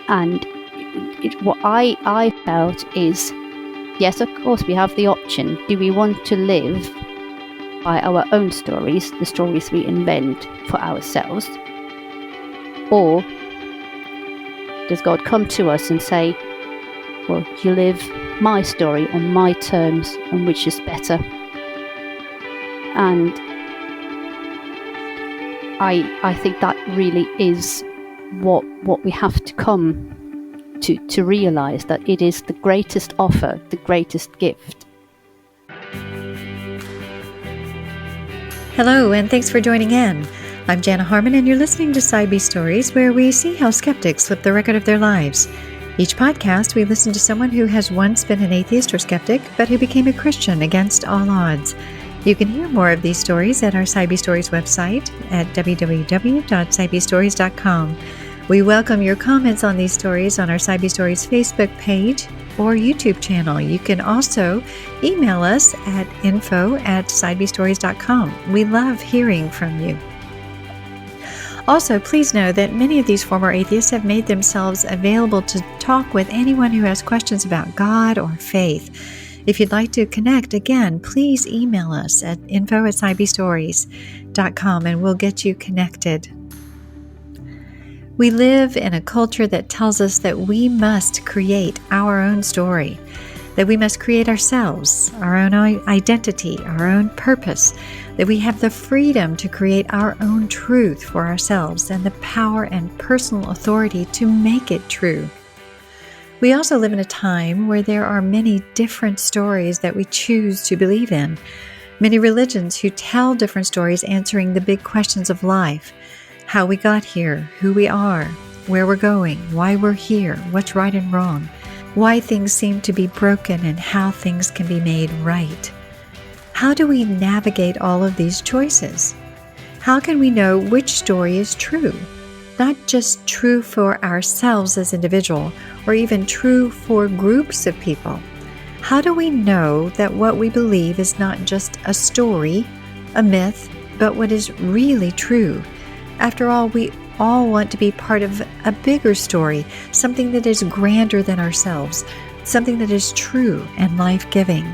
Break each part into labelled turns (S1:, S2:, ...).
S1: And what I felt is, yes, of course, we have the option. Do we want to live by our own stories, the stories we invent for ourselves? Or does God come to us and say, well, you live my story on my terms, and which is better? And I think that really is what we have to come to realize, that it is the greatest offer, the greatest gift.
S2: Hello, and thanks for joining in. I'm Jana Harmon, and you're listening to Side B Stories, where we see how skeptics flip the record of their lives. Each podcast, we listen to someone who has once been an atheist or skeptic, but who became a Christian against all odds. You can hear more of these stories at our Side B Stories website at www.sidebstories.com. We welcome your comments on these stories on our Side B Stories Facebook page or YouTube channel. You can also email us at info@sidebstories.com. We love hearing from you. Also, please know that many of these former atheists have made themselves available to talk with anyone who has questions about God or faith. If you'd like to connect, again, please email us at info@sidebstories.com and we'll get you connected. We live in a culture that tells us that we must create our own story, that we must create ourselves, our own identity, our own purpose, that we have the freedom to create our own truth for ourselves and the power and personal authority to make it true. We also live in a time where there are many different stories that we choose to believe in, many religions who tell different stories answering the big questions of life: how we got here, who we are, where we're going, why we're here, what's right and wrong, why things seem to be broken, and how things can be made right. How do we navigate all of these choices? How can we know which story is true? Not just true for ourselves as individuals, or even true for groups of people. How do we know that what we believe is not just a story, a myth, but what is really true? After all, we all want to be part of a bigger story, something that is grander than ourselves, something that is true and life-giving.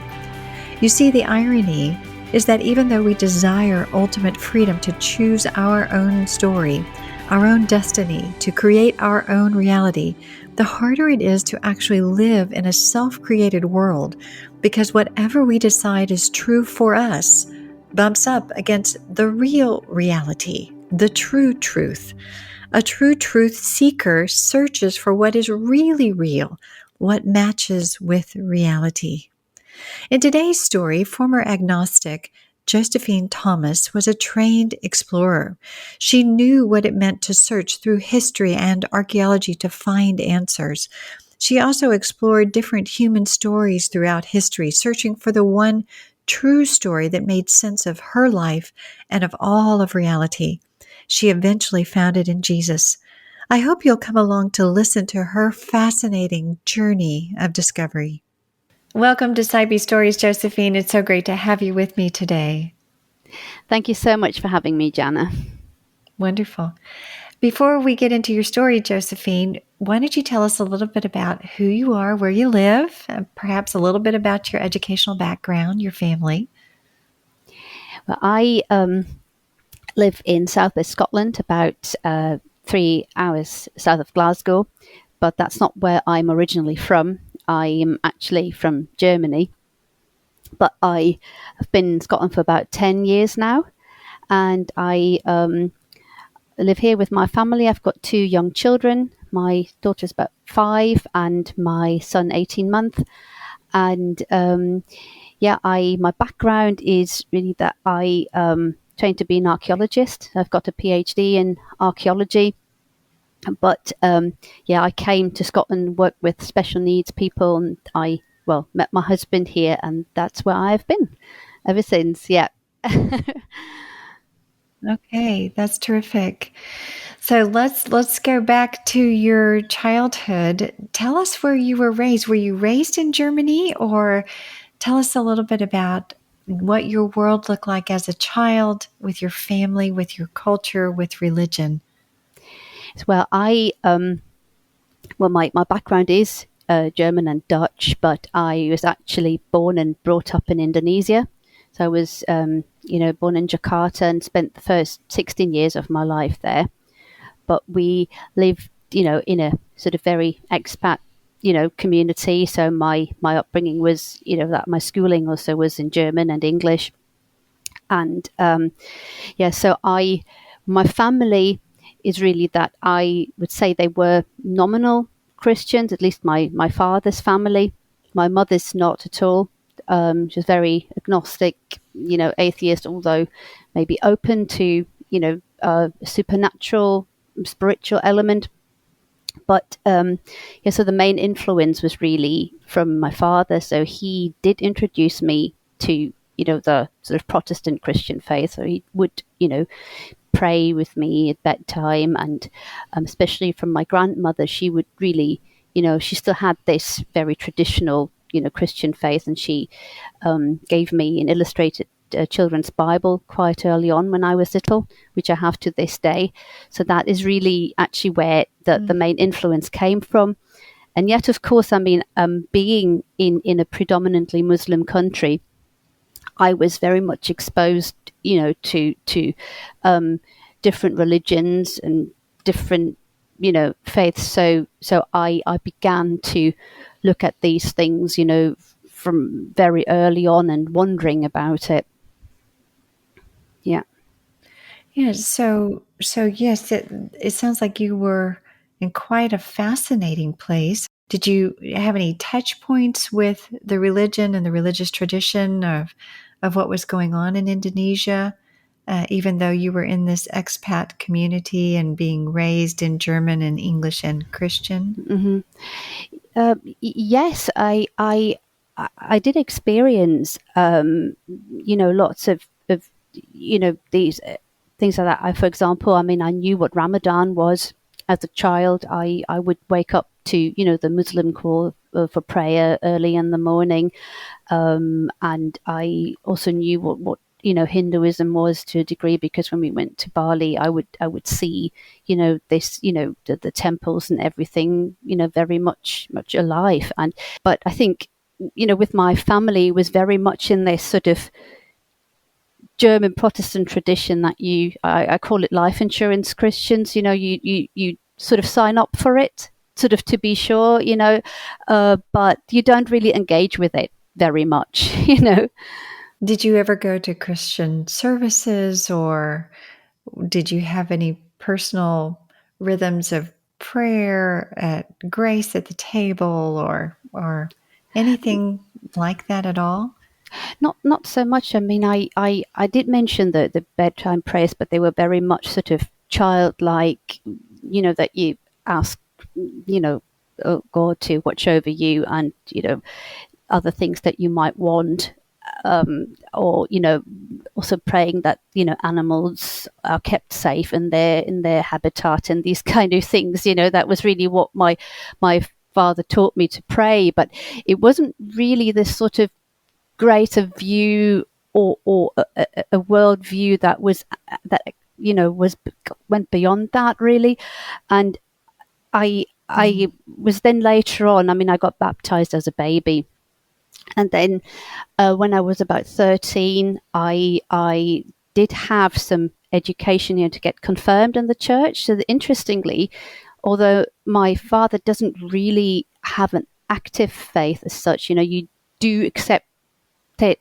S2: You see, the irony is that even though we desire ultimate freedom to choose our own story, our own destiny, to create our own reality, the harder it is to actually live in a self-created world, because whatever we decide is true for us bumps up against the real reality, the true truth. A true truth seeker searches for what is really real, what matches with reality. In today's story, former agnostic Josephine Thomas was a trained explorer. She knew what it meant to search through history and archaeology to find answers. She also explored different human stories throughout history, searching for the one true story that made sense of her life and of all of reality. She eventually found it in Jesus. I hope you'll come along to listen to her fascinating journey of discovery. Welcome to Side B Stories, Josephine. It's so great to have you with me today.
S1: Thank you so much for having me, Jana.
S2: Wonderful. Before we get into your story, Josephine, why don't you tell us a little bit about who you are, where you live, perhaps a little bit about your educational background, your family?
S1: Well, I live in southwest Scotland, about 3 hours south of Glasgow, but that's not where I'm originally from. I am actually from Germany, but I have been in Scotland for about 10 years now, and I live here with my family. I've got 2 young children. My daughter's about 5 and my son 18 months. And my background is really that I trained to be an archaeologist. I've got a PhD in archaeology. But I came to Scotland, worked with special needs people, and I met my husband here, and that's where I've been ever since. Yeah.
S2: Okay, that's terrific. So let's go back to your childhood. Tell us where you were raised. Were you raised in Germany, or tell us a little bit about what your world looked like as a child, with your family, with your culture, with religion?
S1: Well, I well, my background is German and Dutch, but I was actually born and brought up in Indonesia. So I was, born in Jakarta and spent the first 16 years of my life there. But we lived, in a sort of very expat, community. So my upbringing was, that my schooling also was in German and English. And so my family is really that I would say they were nominal Christians, at least my father's family. My mother's not at all. She's very agnostic, atheist, although maybe open to, supernatural, spiritual element. But so the main influence was really from my father. So he did introduce me to, the sort of Protestant Christian faith. So he would, pray with me at bedtime, and especially from my grandmother, she would really, she still had this very traditional, Christian faith, and she gave me an illustrated children's Bible quite early on when I was little, which I have to this day. So that is really actually where the main influence came from. And yet, of course, I mean, being in a predominantly Muslim country, I was very much exposed, to different religions and different, faiths. So I began to look at these things, from very early on and wondering about it. Yeah.
S2: Yeah. So yes, it sounds like you were in quite a fascinating place. Did you have any touch points with the religion and the religious tradition of what was going on in Indonesia, even though you were in this expat community and being raised in German and English and Christian?
S1: Yes, I did experience, lots of these things like that. For example, I mean, I knew what Ramadan was as a child. I would wake up to, the Muslim call for prayer early in the morning. And I also knew what Hinduism was to a degree, because when we went to Bali, I would see, this, the temples and everything, very much alive. But I think, with my family, it was very much in this sort of German Protestant tradition that I call it life insurance Christians. You sort of sign up for it, sort of to be sure, but you don't really engage with it very much,
S2: Did you ever go to Christian services, or did you have any personal rhythms of prayer, grace at the table, or anything like that at all?
S1: Not so much. I mean, I did mention the bedtime prayers, but they were very much sort of childlike, that you ask, God to watch over you, and, other things that you might want. Or also praying that animals are kept safe in their habitat and these kind of things. That was really what my father taught me to pray, but it wasn't really this sort of greater view or a world view that was went beyond that really. And I was then later on, I mean, I got baptized as a baby. And then when I was about 13, I did have some education, to get confirmed in the church. So that, interestingly, although my father doesn't really have an active faith as such, you do accept it,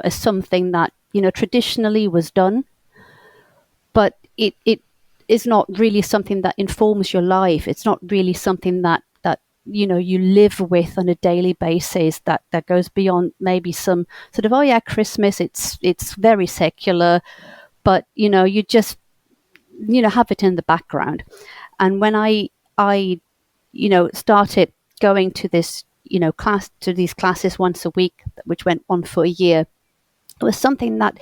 S1: as something that, traditionally was done. But it is not really something that informs your life. It's not really something that you live with on a daily basis, that goes beyond maybe some sort of, oh yeah, Christmas, it's very secular, but you just have it in the background. And when I started going to this these classes once a week, which went on for a year, it was something that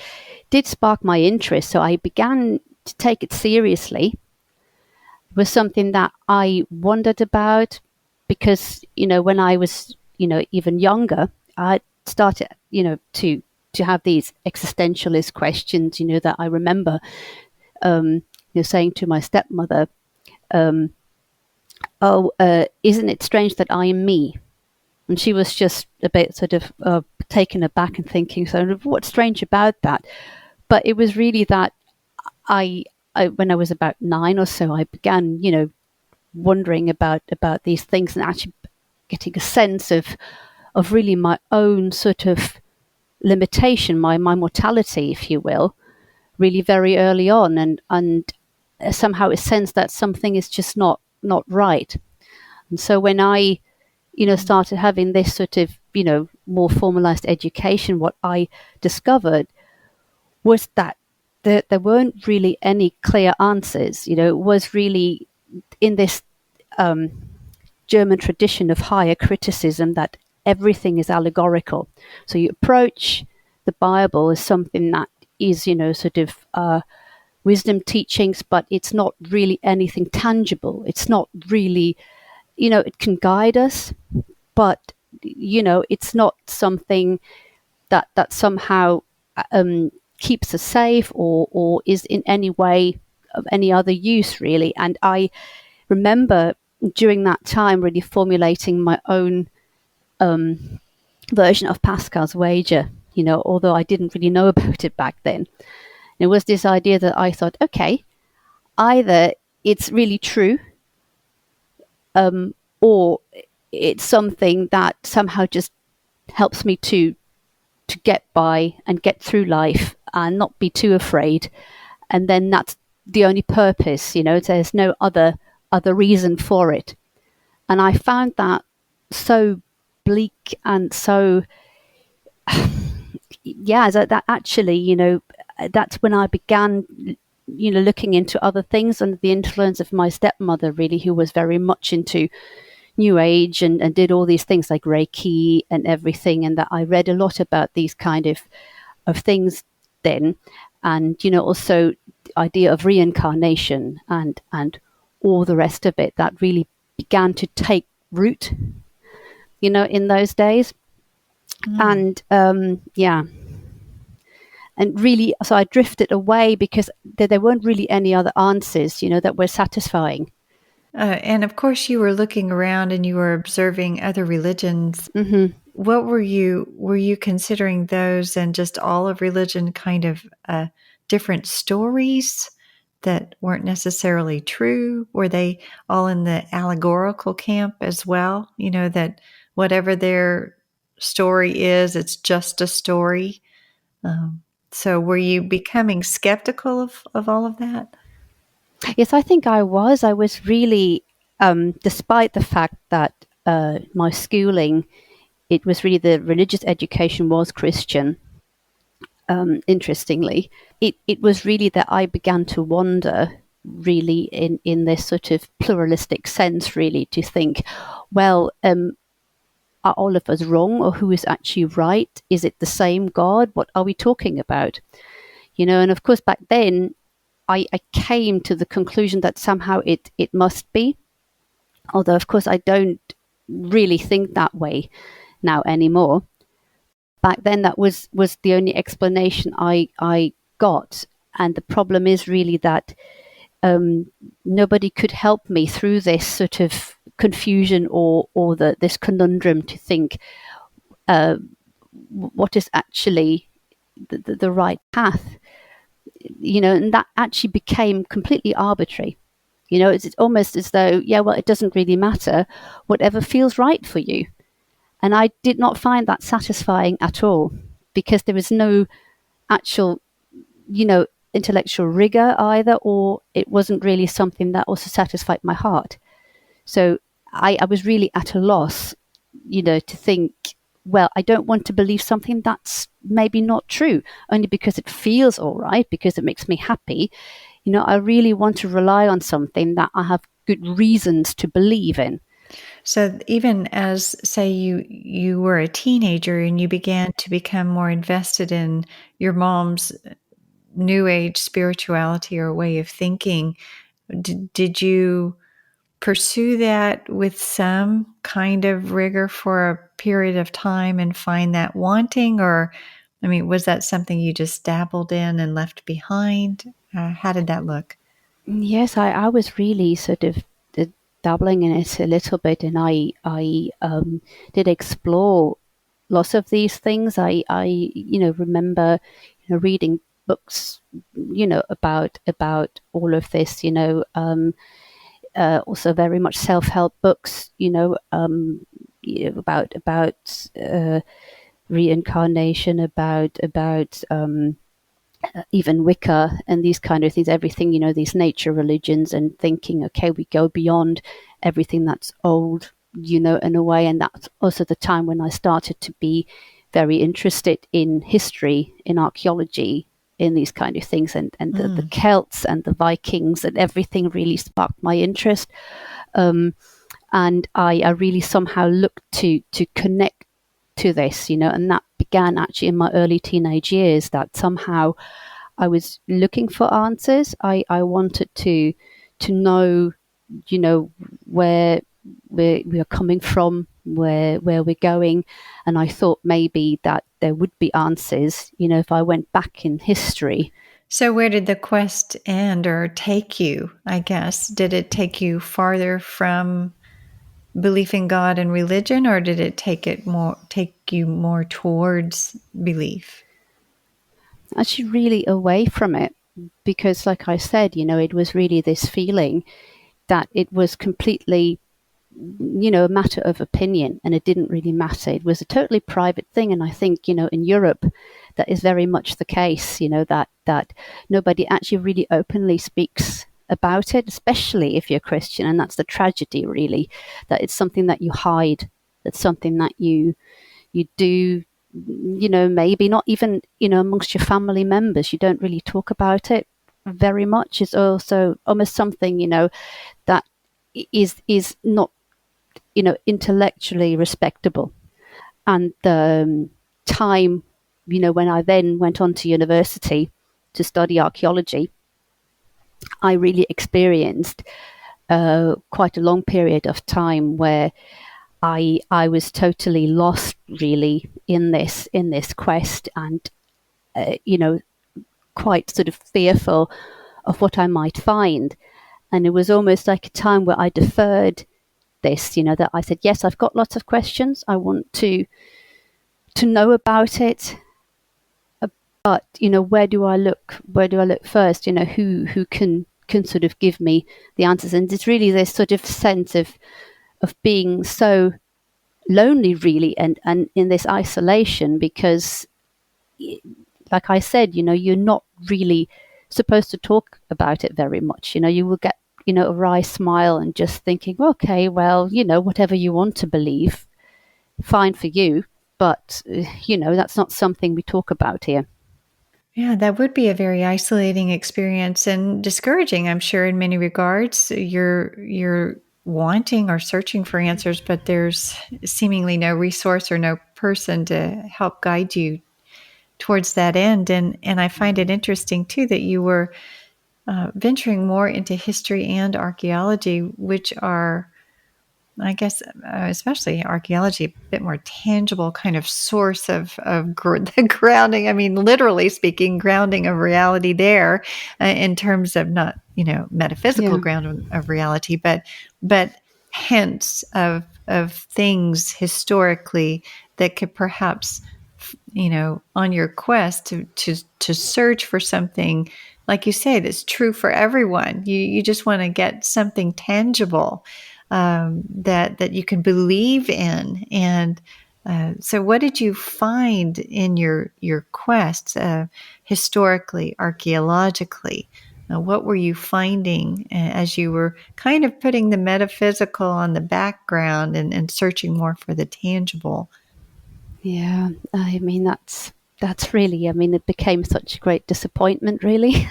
S1: did spark my interest. So I began to take it seriously. It was something that I wondered about, because when I was even younger, I started to have these existentialist questions, that I remember saying to my stepmother, oh, isn't it strange that I am me? And she was just a bit sort of taken aback and thinking, so what's strange about that? But it was really that when I was about 9 or so, I began, wondering about these things and actually getting a sense of really my own sort of limitation, my mortality, if you will, really very early on, and somehow a sense that something is just not right. And so when I started having this sort of more formalized education, what I discovered was that there weren't really any clear answers. It was really in this German tradition of higher criticism that everything is allegorical. So you approach the Bible as something that is, sort of wisdom teachings, but it's not really anything tangible. It's not really, it can guide us, but, it's not something that somehow keeps us safe or is in any way of any other use, really. And I remember during that time really formulating my own version of Pascal's wager, although I didn't really know about it back then. It was this idea that I thought, okay, either it's really true, or it's something that somehow just helps me to get by and get through life and not be too afraid. And then that's the only purpose, there's no other reason for it. And I found that so bleak and so, yeah, that actually, that's when I began, looking into other things under the influence of my stepmother, really, who was very much into New Age and did all these things like Reiki and everything. And that I read a lot about these kind of things then. And, also the idea of reincarnation and all the rest of it that really began to take root, in those days. And yeah. And really, so I drifted away because there weren't really any other answers, that were satisfying.
S2: And of course, you were looking around and you were observing other religions.
S1: Mm-hmm.
S2: What were you considering those and just all of religion kind of different stories that weren't necessarily true? Were they all in the allegorical camp as well? That whatever their story is, it's just a story. So were you becoming skeptical of all of that?
S1: Yes, I think I was. I was really, despite the fact that my schooling, it was really the religious education was Christian. Interestingly, it was really that I began to wonder, really, in this sort of pluralistic sense, really, to think, well, are all of us wrong, or who is actually right? Is it the same God? What are we talking about? And of course, back then, I came to the conclusion that somehow it must be, although of course I don't really think that way now anymore. Back then that was the only explanation I got, and the problem is really that nobody could help me through this sort of confusion or this conundrum to think what is actually the right path. And that actually became completely arbitrary. It's almost as though, yeah, well, it doesn't really matter, whatever feels right for you. And I did not find that satisfying at all, because there was no actual, intellectual rigor either, or it wasn't really something that also satisfied my heart. So I was really at a loss, to think, well, I don't want to believe something that's maybe not true, only because it feels all right, because it makes me happy. I really want to rely on something that I have good reasons to believe in.
S2: So even as, say, you were a teenager and you began to become more invested in your mom's New Age spirituality or way of thinking, did you pursue that with some kind of rigor for a period of time and find that wanting? Or, was that something you just dabbled in and left behind? How did that look?
S1: Yes, I was really sort of dabbling in it a little bit, and I did explore lots of these things. I remember reading books about all of this. Also very much self-help books. About reincarnation, about even Wicca and these kind of things, everything, these nature religions, and thinking, okay, we go beyond everything that's old, in a way. And that's also the time when I started to be very interested in history, in archaeology, in these kind of things, and the Celts and the Vikings and everything really sparked my interest. And I really somehow looked to connect to this, and that began actually in my early teenage years, that somehow I was looking for answers. I wanted to know, where we are coming from, where we're going. And I thought maybe that there would be answers, if I went back in history.
S2: So where did the quest end or take you, I guess? Did it take you farther from belief in God and religion, or did it take you more towards belief?
S1: Actually, really away from it, because, like I said, it was really this feeling that it was completely, a matter of opinion, and it didn't really matter. It was a totally private thing, and I think, in Europe, that is very much the case. That nobody actually really openly speaks about it, especially if you're Christian, and that's the tragedy, really, that it's something that you hide. That's something that you do, maybe not even, amongst your family members. You don't really talk about it very much. It's also almost something, that is not, intellectually respectable. And the time, when I then went on to university to study archaeology, I really experienced quite a long period of time where I was totally lost, really, in this quest, and quite sort of fearful of what I might find. And it was almost like a time where I deferred this, that I said, yes, I've got lots of questions, I want to know about it, but where do I look first? Who can sort of give me the answers? And it's really this sort of sense of being so lonely, really, and in this isolation, because, like I said, you're not really supposed to talk about it very much. You will get, a wry smile and just thinking, okay, well, whatever you want to believe, fine for you, but that's not something we talk about here.
S2: Yeah, that would be a very isolating experience and discouraging, I'm sure, in many regards. You're wanting or searching for answers, but there's seemingly no resource or no person to help guide you towards that end. And I find it interesting too that you were venturing more into history and archaeology, which are, I guess, especially archaeology, a bit more tangible kind of source of the grounding. I mean, literally speaking, grounding of reality there, in terms of not, metaphysical ground of reality, but hints of things historically that could perhaps, on your quest to search for something, like you say, that's true for everyone. You just want to get something tangible that you can believe in. And so what did you find in your quest, historically, archaeologically? What were you finding as you were kind of putting the metaphysical on the background and searching more for the tangible?
S1: Yeah, I mean, that's really, it became such a great disappointment, really,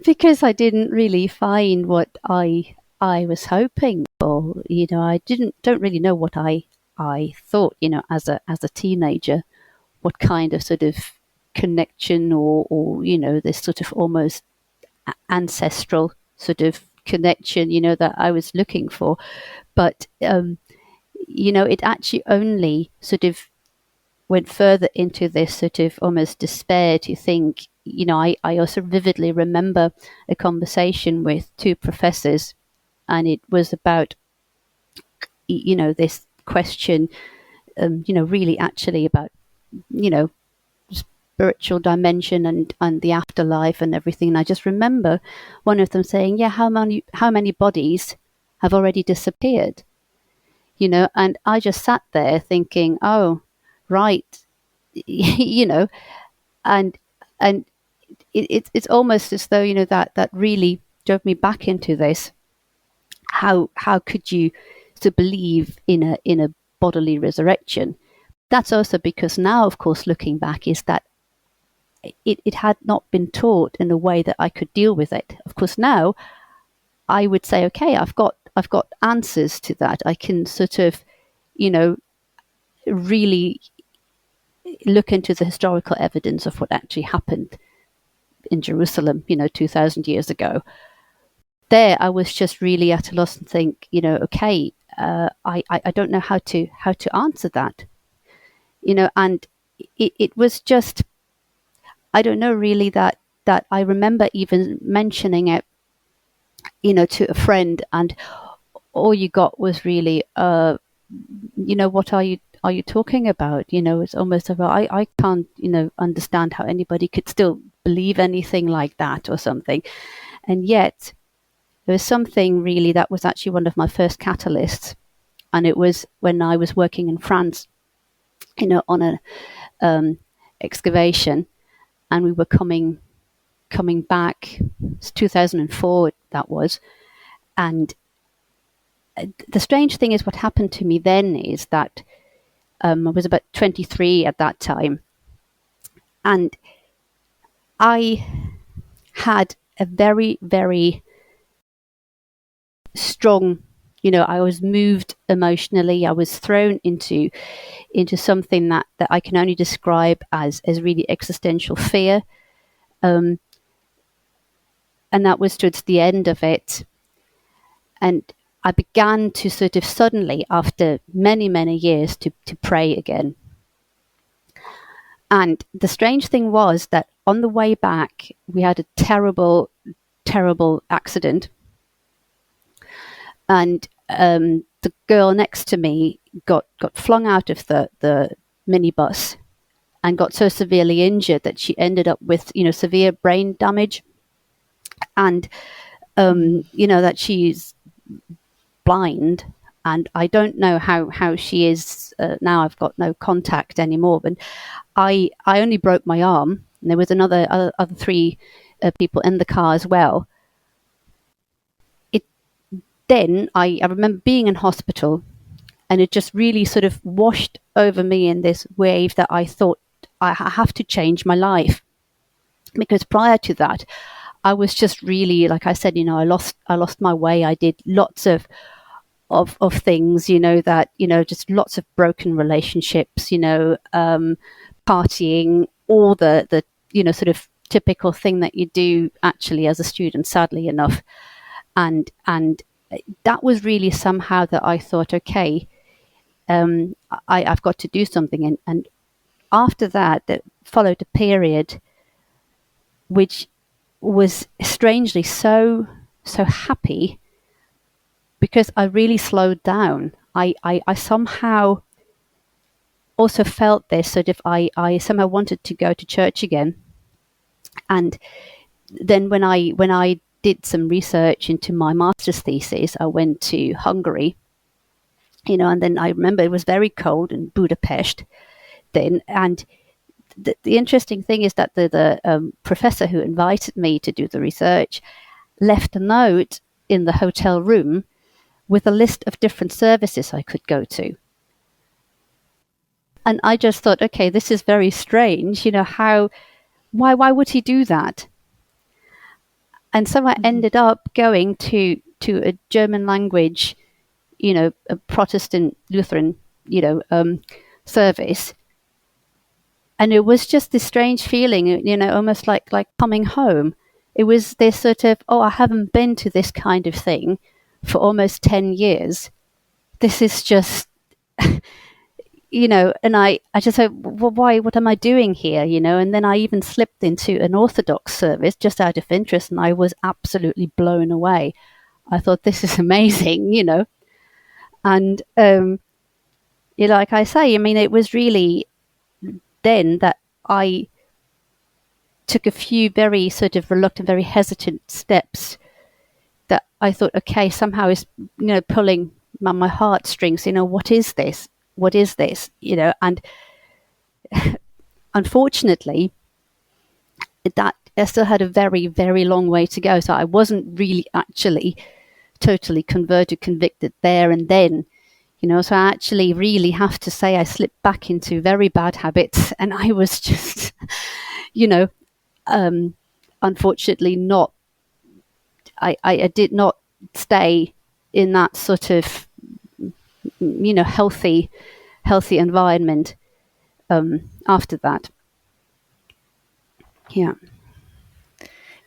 S1: because I didn't really find what I was hoping for. I don't really know what I thought, as a teenager, what kind of sort of connection or this sort of almost ancestral sort of connection, that I was looking for. But it actually only sort of went further into this sort of almost despair to think, I also vividly remember a conversation with two professors and it was about, this question, really actually about, spiritual dimension and the afterlife and everything. And I just remember one of them saying, yeah, how many bodies have already disappeared? And I just sat there thinking, oh, right, and it's almost as though, that really drove me back into this. How could you to believe in a bodily resurrection? That's also because now, of course, looking back, is that it had not been taught in a way that I could deal with it. Of course, now I would say, okay, I've got answers to that. I can sort of, really look into the historical evidence of what actually happened in Jerusalem, 2,000 years ago. There, I was just really at a loss and think, okay, I don't know how to answer that, and it was just, I don't know really that I remember even mentioning it, to a friend, and all you got was really, what are you talking about? It's almost about, I can't, understand how anybody could still believe anything like that or something. And yet there was something really that was actually one of my first catalysts. And it was when I was working in France, on a excavation, and we were coming back. It's 2004, that was. And the strange thing is, what happened to me then is that I was about 23 at that time, and I had a very, very strong, I was moved emotionally. I was thrown into something that I can only describe as really existential fear. And that was towards the end of it. And I began to sort of suddenly, after many, many years, to pray again. And the strange thing was that on the way back, we had a terrible, terrible accident. And the girl next to me got flung out of the minibus and got so severely injured that she ended up with, severe brain damage. And, that she's blind. And I don't know how she is now. I've got no contact anymore. But I only broke my arm. And there was other three people in the car as well. Then I remember being in hospital, and it just really sort of washed over me in this wave that I thought, I have to change my life. Because prior to that, I was just really, like I said, I lost my way. I did lots of things, that, just lots of broken relationships, partying, all the sort of typical thing that you do actually as a student, sadly enough. And that was really somehow that I thought, okay, I've got to do something. And after that followed a period which was strangely so happy, because I really slowed down. I somehow also felt this sort of, I somehow wanted to go to church again. And then when I did some research into my master's thesis, I went to Hungary, and then I remember it was very cold in Budapest then. And the interesting thing is that the professor who invited me to do the research left a note in the hotel room with a list of different services I could go to. And I just thought, okay, this is very strange, why would he do that? And so I ended up going to a German language, a Protestant Lutheran, service. And it was just this strange feeling, almost like coming home. It was this sort of, I haven't been to this kind of thing for almost 10 years. This is just, and I just said, well, why, what am I doing here? And then I even slipped into an Orthodox service just out of interest, and I was absolutely blown away. I thought, this is amazing, And like I say, I mean, it was really then that I took a few very sort of reluctant, very hesitant steps that I thought, okay, somehow is pulling my heartstrings. What is this? What is this? And unfortunately, that I still had a very, very long way to go. So I wasn't really actually totally converted, convicted there and then. So I actually really have to say I slipped back into very bad habits, and I was just, unfortunately not. I did not stay in that sort of, healthy environment after that. Yeah.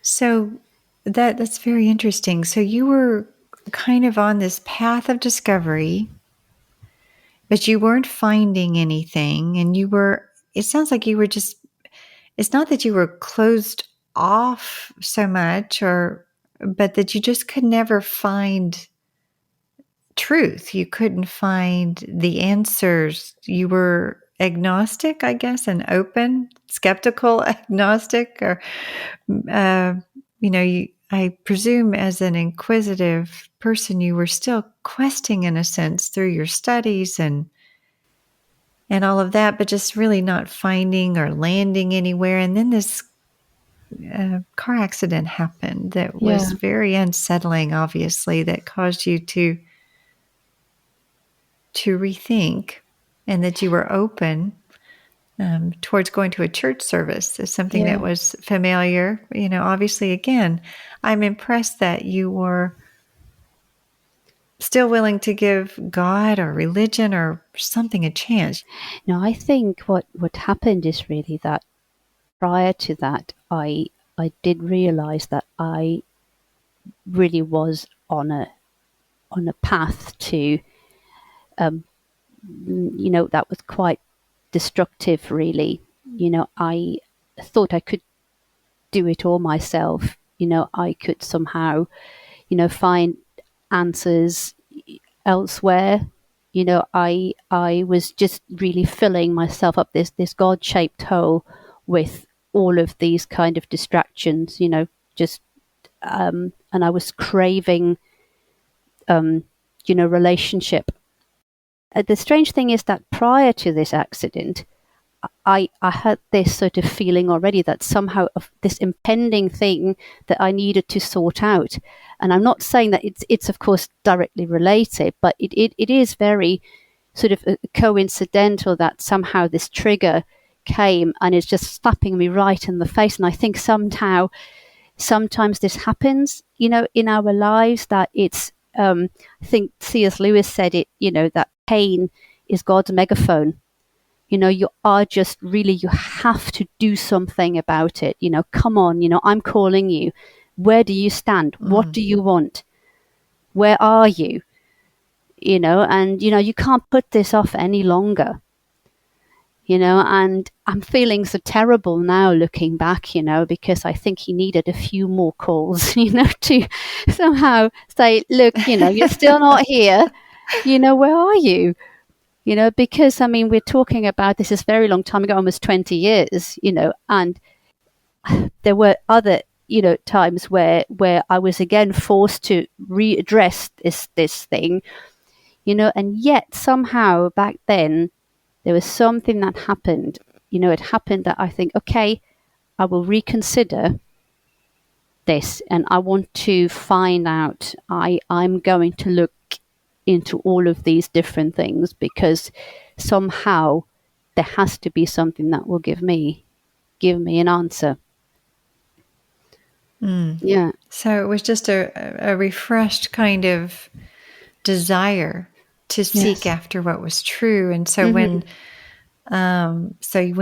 S2: So that's very interesting. So you were kind of on this path of discovery, but you weren't finding anything, and it sounds like you were just, it's not that you were closed off so much, but that you just could never find truth. You couldn't find the answers. You were agnostic, I guess, and open, skeptical, agnostic, or, I presume as an inquisitive person, you were still questing in a sense through your studies and all of that, but just really not finding or landing anywhere. And then this car accident happened that was very unsettling, obviously, that caused you to rethink, and that you were open towards going to a church service as something that was familiar. Obviously, again, I'm impressed that you were still willing to give God or religion or something a chance.
S1: No, I think what happened is really that prior to that, I did realize that I really was on a path to, that was quite destructive, really. I thought I could do it all myself. I could somehow, find answers elsewhere. I was just really filling myself up this God-shaped hole with all of these kind of distractions, just and I was craving relationship. The strange thing is that prior to this accident, I had this sort of feeling already that somehow of this impending thing that I needed to sort out. And I'm not saying that it's of course directly related, but it is very sort of coincidental that somehow this trigger came and is just slapping me right in the face. And I think sometimes this happens, in our lives, that it's, I think C.S. Lewis said it, that pain is God's megaphone. You are just really, you have to do something about it. Come on, I'm calling you. Where do you stand? What do you want? Where are you? And, you can't put this off any longer. And I'm feeling so terrible now looking back, because I think he needed a few more calls, to somehow say, look, you're still not here. Where are you? Because, I mean, we're talking about this is a very long time ago, almost 20 years, and there were other, times where I was again forced to readdress this thing, and yet somehow back then there was something that happened, it happened that I think, okay, I will reconsider this and I want to find out, I'm going to look into all of these different things because somehow there has to be something that will give me an answer. Yeah.
S2: So it was just a refreshed kind of desire to seek after what was true. And so when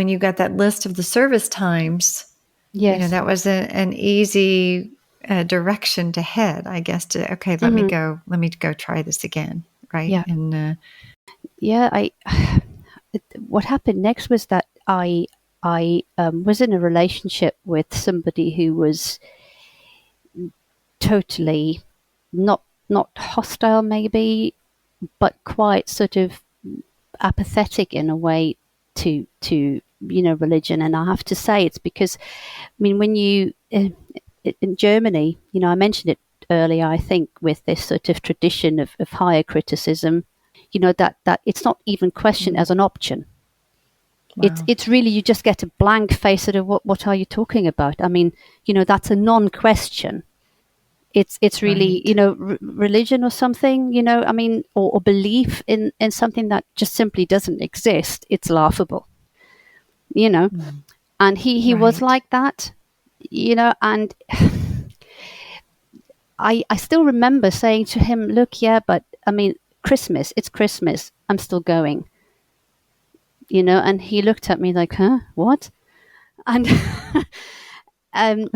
S2: you got that list of the service times, that was an easy direction to head, I guess, to, okay, let me go try this again. Right.
S1: Yeah.
S2: And
S1: what happened next was that I was in a relationship with somebody who was totally not not hostile maybe, but quite sort of apathetic in a way to religion. And I have to say it's because, I mean, when you in Germany, I mentioned it earlier, I think, with this sort of tradition of higher criticism, that it's not even questioned as an option.
S2: Wow.
S1: It's really, you just get a blank face at what are you talking about? I mean, that's a non-question. It's really,
S2: Right.
S1: religion or something, I mean, or belief in something that just simply doesn't exist. It's laughable,
S2: Mm.
S1: and he was
S2: Right.
S1: like that, and I still remember saying to him, look, yeah, but I mean, it's Christmas. I'm still going, and he looked at me like, huh, what? And, um,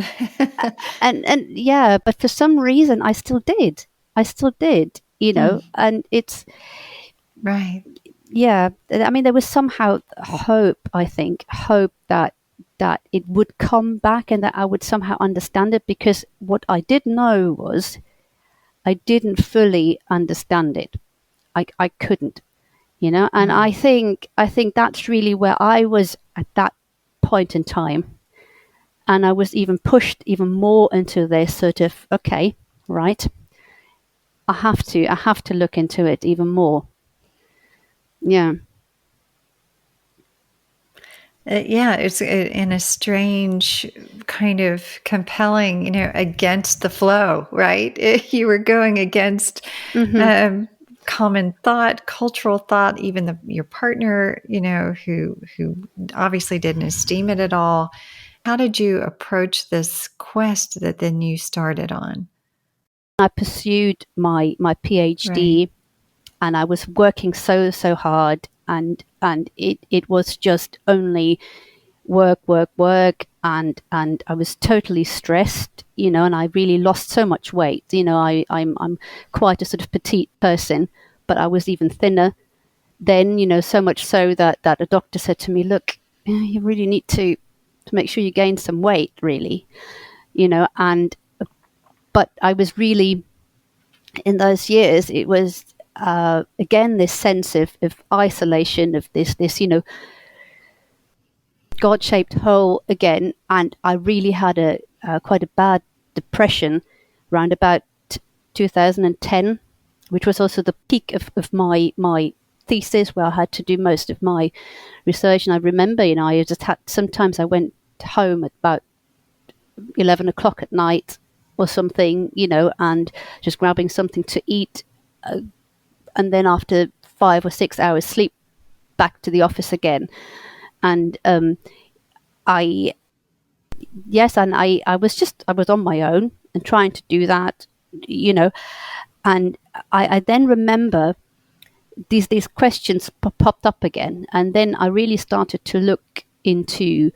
S1: and yeah, but for some reason I still did.
S2: Mm.
S1: And it's,
S2: Right.
S1: yeah, I mean, there was somehow hope, I think, hope that it would come back and that I would somehow understand it, because what I did know was I didn't fully understand it. I couldn't, and
S2: Mm.
S1: I think that's really where I was at that point in time. And I was even pushed even more into this sort of, okay, right, I have to look into it even more. Yeah.
S2: Yeah, it's in a strange kind of compelling, against the flow, right? You were going against
S1: Hmm.
S2: um, common thought, cultural thought, even your partner, who obviously didn't esteem it at all. How did you approach this quest that then you started on?
S1: I pursued my
S2: Right.
S1: PhD, and I was working so hard, and it was just only work, and I was totally stressed, and I really lost so much weight. I'm quite a sort of petite person, but I was even thinner then, so much so that a doctor said to me, look, you really need to make sure you gain some weight, really, and but I was really, in those years, it was again this sense of isolation, of this God-shaped hole again, and I really had a quite a bad depression around about 2010, which was also the peak of my thesis, where I had to do most of my research. And I remember, I just had, sometimes I went home at about 11 o'clock at night or something, and just grabbing something to eat, and then after 5 or 6 hours sleep, back to the office again. And I yes, and I was on my own and trying to do that, you know, and I then remember these questions popped up again, and then I really started to look into,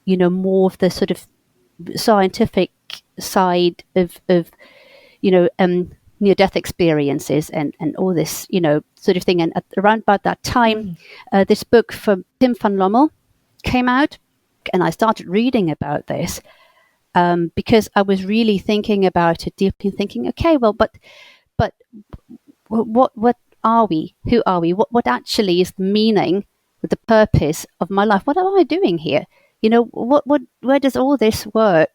S1: more of the sort of scientific side of you know near death experiences and all this, sort of thing. And around about that time,
S2: Mm.
S1: this book from Tim van Lommel came out, and I started reading about this, because I was really thinking about it deeply, thinking, okay, well, but what are we? Who are we? What actually is the meaning, the purpose of my life? What am I doing here? What where does all this work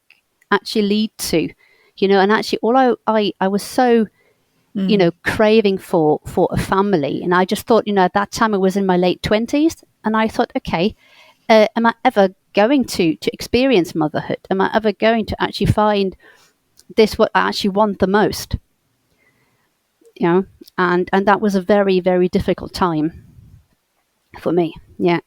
S1: actually lead to? And actually, all I was so,
S2: Mm.
S1: craving for a family, and I just thought, at that time I was in my late 20s, and I thought, okay, am I ever going to experience motherhood? Am I ever going to actually find this what I actually want the most? And that was a very, very difficult time for me. Yeah.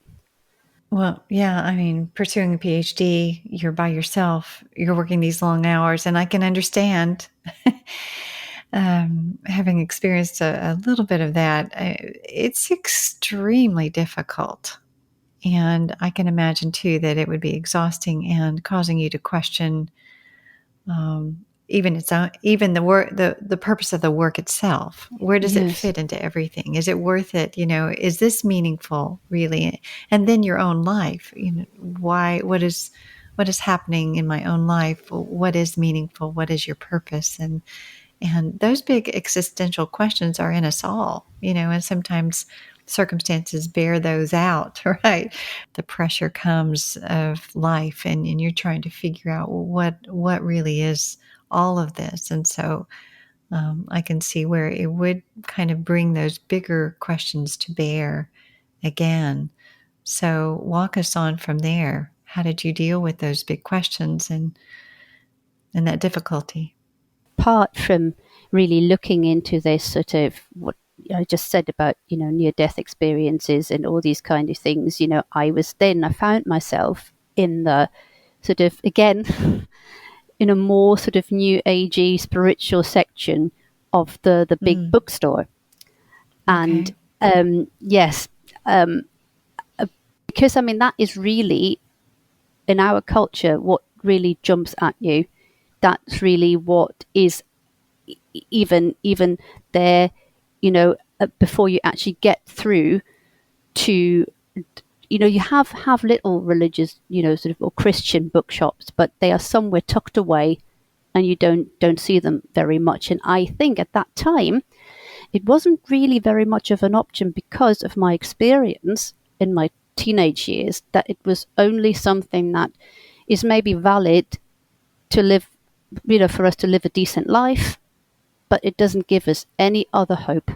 S2: Well, yeah, I mean, pursuing a PhD, you're by yourself, you're working these long hours, and I can understand, having experienced a little bit of that, it's extremely difficult. And I can imagine too that it would be exhausting and causing you to question, even the work, the purpose of the work itself. Where does it
S1: Yes.
S2: fit into everything? Is it worth it? Is this meaningful really? And then your own life, why, what is happening in my own life? What is meaningful? What is your purpose? And those big existential questions are in us all, and sometimes circumstances bear those out, right? The pressure comes of life, and you're trying to figure out, well, what really is all of this. And so I can see where it would kind of bring those bigger questions to bear again. So walk us on from there. How did you deal with those big questions and that difficulty?
S1: Apart from really looking into this sort of what I just said about, near-death experiences and all these kind of things, I found myself in the sort of, again, in a more sort of new agey spiritual section of the big bookstore. And
S2: Okay.
S1: yes, because that is really, in our culture, what really jumps at you. That's really what is even there, before you actually get through to, you have little religious, sort of, or Christian bookshops, but they are somewhere tucked away and you don't see them very much. And I think at that time, it wasn't really very much of an option because of my experience in my teenage years, that it was only something that is maybe valid to live, for us to live a decent life, but it doesn't give us any other hope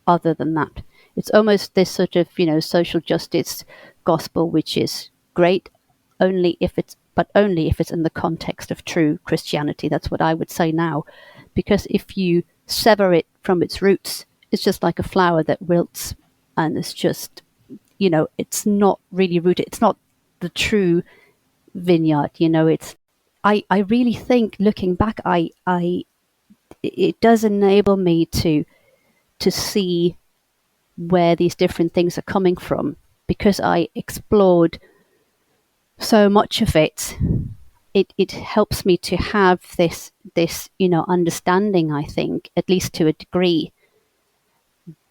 S1: other than that. It's almost this sort of, social justice gospel, which is great only if it's in the context of true Christianity. That's what I would say now. Because if you sever it from its roots, it's just like a flower that wilts, and it's just, it's not really rooted. It's not the true vineyard, I really think, looking back, it does enable me to see where these different things are coming from, because I explored so much of it. It helps me to have this understanding, I think, at least to a degree,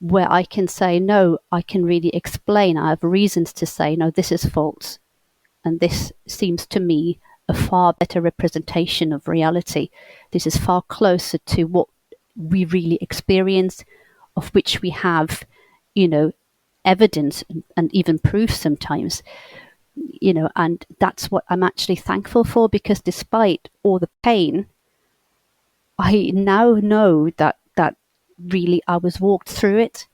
S1: where I can say, no, I can really explain. I have reasons to say, no, this is false. And this seems to me a far better representation of reality. This is far closer to what we really experience, of which we have, evidence and even proof sometimes. And that's what I'm actually thankful for, because despite all the pain, I now know that really I was walked through it.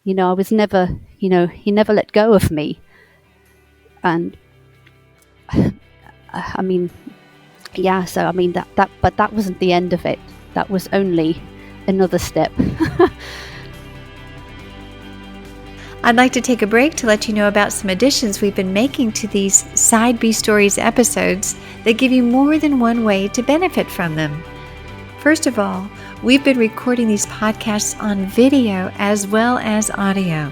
S1: I was never, he never let go of me. And yeah, so but that wasn't the end of it. That was only another step.
S2: I'd like to take a break to let you know about some additions we've been making to these Side B Stories episodes that give you more than one way to benefit from them. First of all, we've been recording these podcasts on video as well as audio.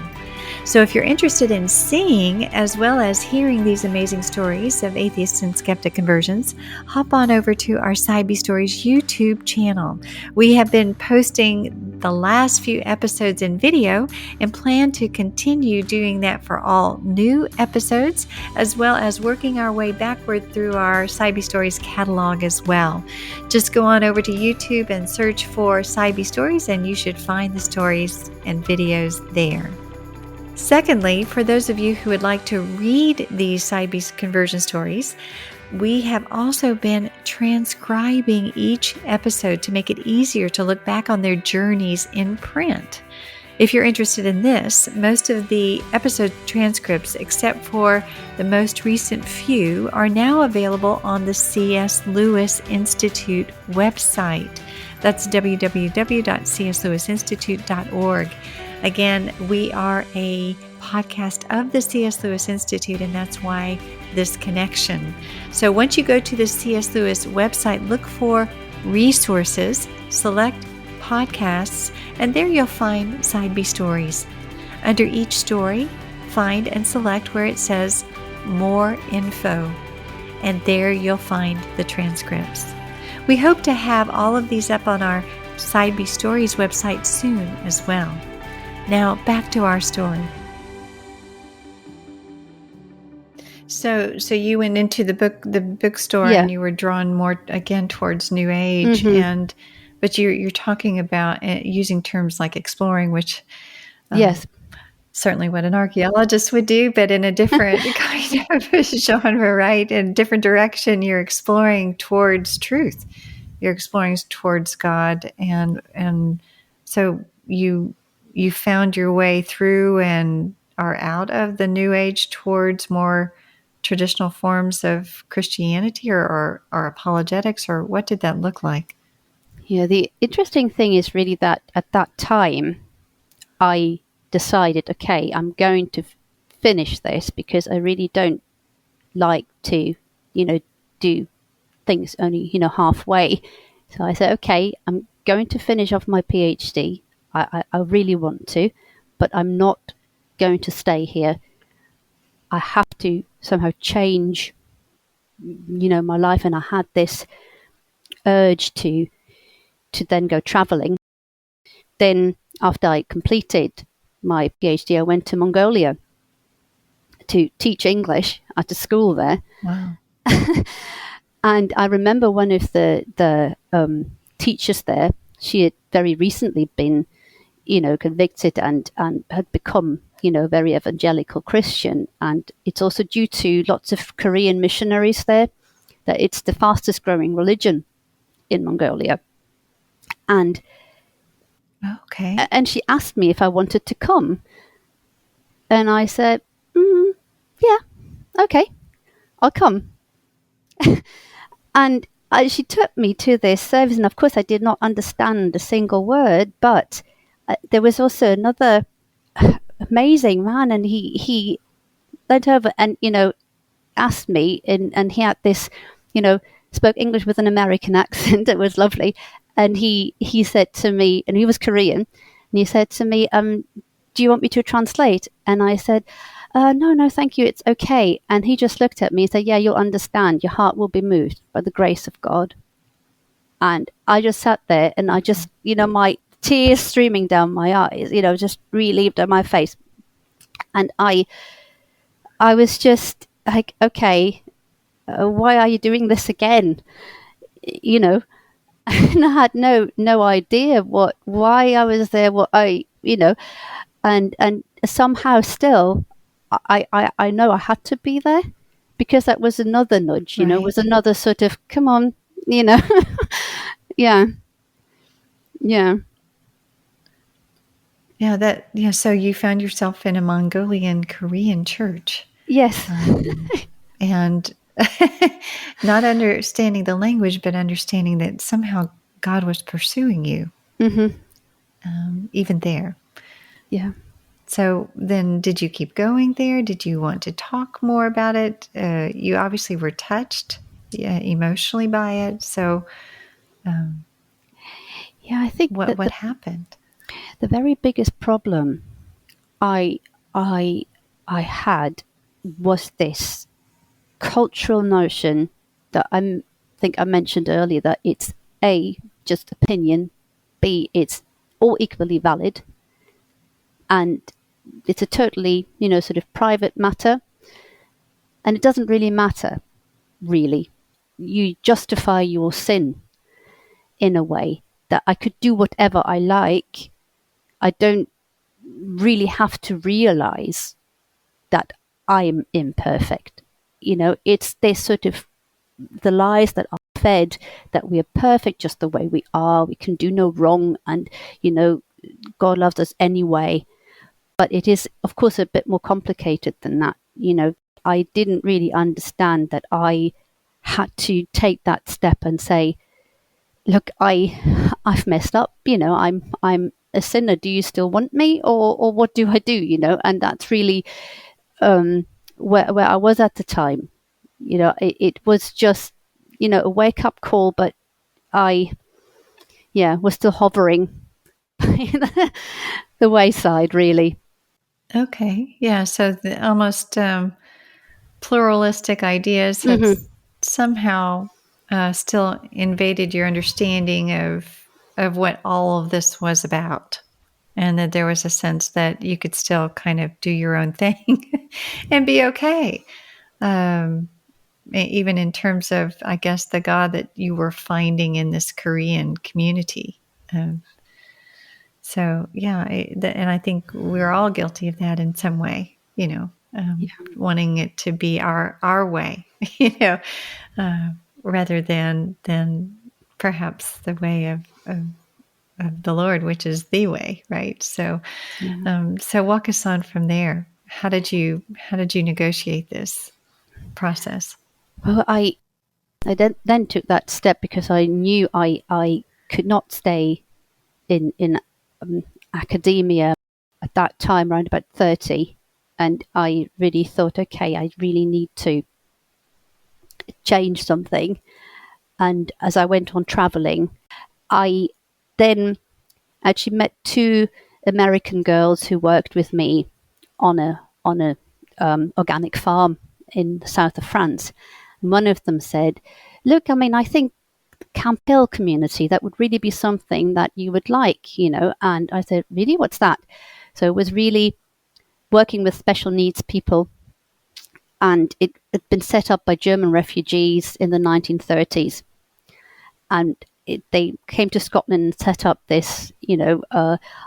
S2: So if you're interested in seeing as well as hearing these amazing stories of atheists and skeptic conversions, hop on over to our Side B Stories YouTube channel. We have been posting the last few episodes in video and plan to continue doing that for all new episodes, as well as working our way backward through our Side B Stories catalog as well. Just go on over to YouTube and search for Side B Stories, and you should find the stories and videos there. Secondly, for those of you who would like to read these Side B conversion stories, we have also been transcribing each episode to make it easier to look back on their journeys in print. If you're interested in this, most of the episode transcripts, except for the most recent few, are now available on the C.S. Lewis Institute website. That's www.cslewisinstitute.org. Again, we are a podcast of the C.S. Lewis Institute, and that's why this connection. So once you go to the C.S. Lewis website, look for resources, select podcasts, and there you'll find Side B Stories. Under each story, find and select where it says More Info, and there you'll find the transcripts. We hope to have all of these up on our Side B Stories website soon as well. Now, back to our story. So you went into the bookstore,
S1: Yeah.
S2: and you were drawn more again towards New Age. And But you're talking about using terms like exploring, which
S1: Yes.
S2: certainly what an archaeologist would do, but in a different kind of genre, right? In a different direction, you're exploring towards truth. You're exploring towards God, and so you found your way through and are out of the New Age towards more traditional forms of Christianity or apologetics, or what did that look like?
S1: Yeah, the interesting thing is really that at that time, I decided, okay, I'm going to finish this because I really don't like to, do things only, halfway. So I said, okay, I'm going to finish off my PhD. I really want to, but I'm not going to stay here. I have to somehow change, my life. And I had this urge to then go traveling. Then after I completed my PhD, I went to Mongolia to teach English at a school there.
S2: Wow.
S1: And I remember one of the teachers there, she had very recently been, convicted and had become, a very evangelical Christian. And it's also due to lots of Korean missionaries there that it's the fastest growing religion in Mongolia. And
S2: Okay.
S1: and she asked me if I wanted to come. And I said, yeah, okay, I'll come. And she took me to this service, and of course I did not understand a single word, but there was also another amazing man, and he leant over and, asked me, and he had this, spoke English with an American accent. It was lovely. And he said to me, and he was Korean, and he said to me, do you want me to translate? And I said, no, thank you. It's okay. And he just looked at me and said, yeah, you'll understand. Your heart will be moved by the grace of God. And I just sat there, and I just, my tears streaming down my eyes, just relieved on my face. And I was just like, okay, why are you doing this again? And I had no idea why I was there, and somehow still I know I had to be there, because that was another nudge,
S2: Right.
S1: was another sort of, come on, yeah.
S2: So you found yourself in a Mongolian Korean church.
S1: Yes.
S2: And not understanding the language, but understanding that somehow God was pursuing you, even there.
S1: Yeah.
S2: So then, did you keep going there? Did you want to talk more about it? You obviously were touched emotionally by it. So,
S1: yeah, I think
S2: what happened?
S1: The very biggest problem I had was this cultural notion that I think I mentioned earlier, that it's A, just opinion, B, it's all equally valid, and it's a totally, sort of private matter, and it doesn't really matter, really. You justify your sin in a way that I could do whatever I like. I don't really have to realize that I'm imperfect. It's this sort of the lies that are fed, that we are perfect just the way we are, we can do no wrong, and, God loves us anyway. But it is, of course, a bit more complicated than that. I didn't really understand that I had to take that step and say, look, I've messed up, I'm a sinner. Do you still want me, or what do I do? And that's really where I was at the time. It was just, a wake up call, but I was still hovering the wayside, really.
S2: Okay. Yeah. So the almost pluralistic ideas had somehow still invaded your understanding of what all of this was about, and that there was a sense that you could still kind of do your own thing and be okay. even in terms of, I guess, the God that you were finding in this Korean community. So yeah, and I think we're all guilty of that in some way,
S1: Yeah.
S2: wanting it to be our way, rather than perhaps the way of the Lord, which is the way, right? So,
S1: Yeah.
S2: so walk us on from there. How did you negotiate this process?
S1: Well, I then took that step because I knew I could not stay in academia at that time, around about 30. And I really thought, okay, I really need to change something. And as I went on traveling, I then actually met two American girls who worked with me on a organic farm in the south of France. And one of them said, "Look, I mean, I think Camp Hill community, that would really be something that you would like, you know." And I said, "Really? What's that?" So it was really working with special needs people, and it had been set up by German refugees in the 1930s. And they came to Scotland and set up this,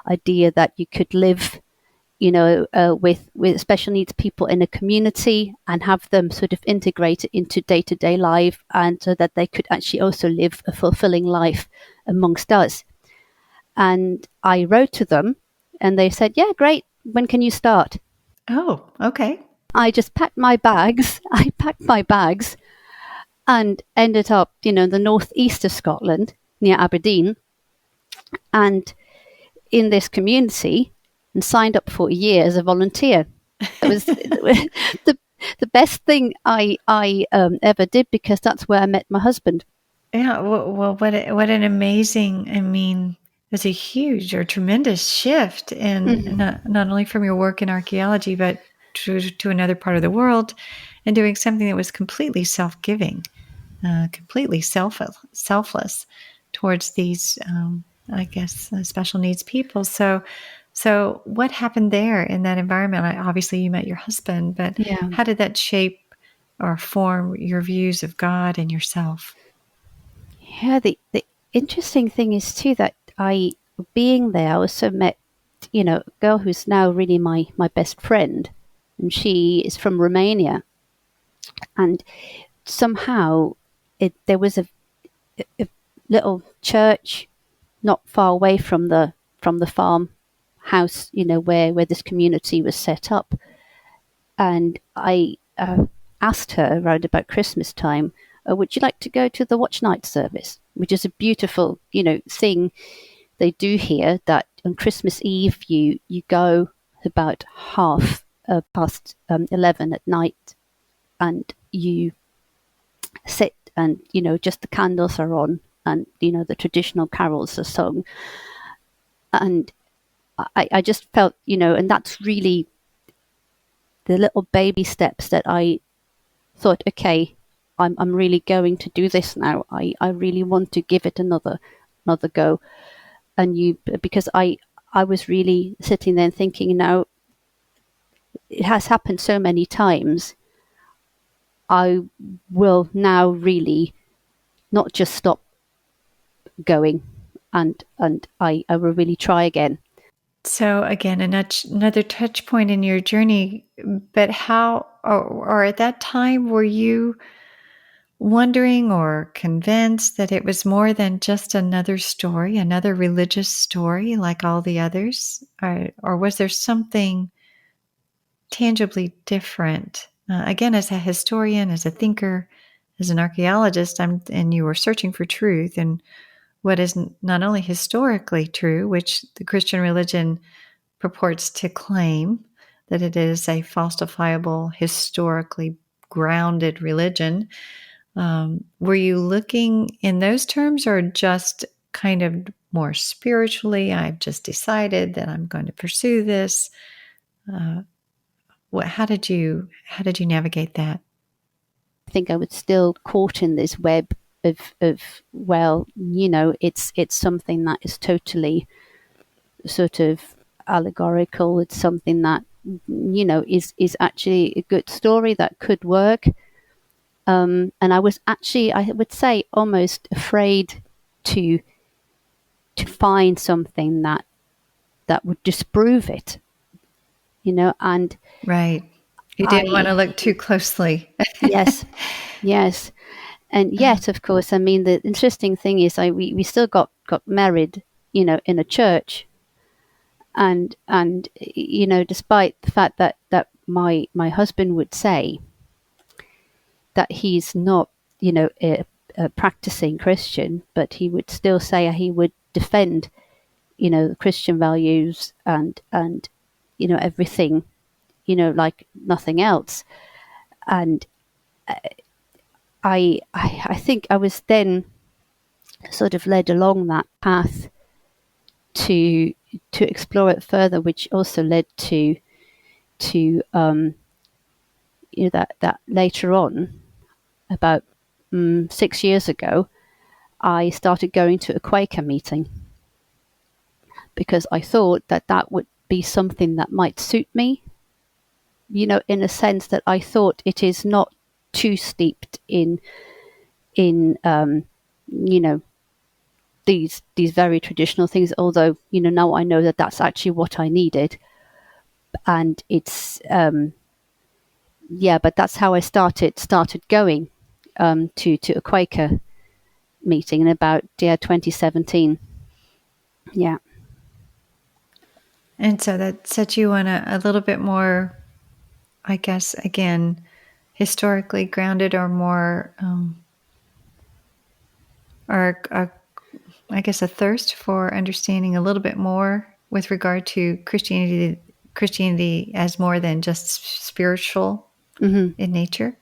S1: idea that you could live, with special needs people in a community and have them sort of integrated into day to day life, and so that they could actually also live a fulfilling life amongst us. And I wrote to them, and they said, "Yeah, great. When can you start?"
S2: Oh, okay.
S1: I just packed my bags. I packed my bags and ended up, in the northeast of Scotland, near Aberdeen, and in this community, and signed up for a year as a volunteer. It was the best thing I ever did, because that's where I met my husband.
S2: Yeah. Well, what an amazing, I mean, it's a huge or tremendous shift in
S1: Mm.
S2: not only from your work in archaeology, but to another part of the world, and doing something that was completely self-giving, completely selfless towards these, I guess, special needs people. So what happened there in that environment? Obviously, you met your husband, but
S1: Yeah.
S2: how did that shape or form your views of God and yourself?
S1: Yeah, the interesting thing is too that being there, I also met, a girl who's now really my best friend, and she is from Romania. And somehow there was a little church not far away from the farm house, where this community was set up. And I asked her around about Christmas time, "Would you like to go to the watch night service?" Which is a beautiful, thing they do here. That on Christmas Eve you go about half past 11 at night, and you sit, and just the candles are on, and the traditional carols are sung. And I just felt, and that's really the little baby steps that I thought, okay, I'm really going to do this now. I really want to give it another go. And because I was really sitting there thinking, now it has happened so many times. I will now really not just stop going, and I will really try again.
S2: So again, another touch point in your journey. But how, or at that time, were you wondering or convinced that it was more than just another story, another religious story like all the others? Or was there something tangibly different? Again, as a historian, as a thinker, as an archaeologist, and you were searching for truth and what is not only historically true, which the Christian religion purports to claim that it is a falsifiable, historically grounded religion. Were you looking in those terms, or just kind of more spiritually? I've just decided that I'm going to pursue this. How did you navigate that?
S1: I think I was still caught in this web of well, it's something that is totally sort of allegorical. It's something that is actually a good story that could work. And I was actually, I would say, almost afraid to find something that would disprove it, and
S2: Right. You didn't want to look too closely.
S1: yes, yes. And yet, of course, I mean, the interesting thing is we still got married, in a church. And despite the fact that my husband would say that he's not, a practicing Christian, but he would still say he would defend, the Christian values and everything, like nothing else. And I think I was then sort of led along that path to explore it further, which also led to that later on, about 6 years ago, I started going to a Quaker meeting because I thought that would be something that might suit me, in a sense that I thought it is not too steeped in these very traditional things, although now I know that that's actually what I needed. And it's but that's how I started going to a Quaker meeting in about 2017. Yeah.
S2: And so that set you on a little bit more, I guess, again, historically grounded, or more, I guess, a thirst for understanding a little bit more with regard to Christianity as more than just spiritual in nature.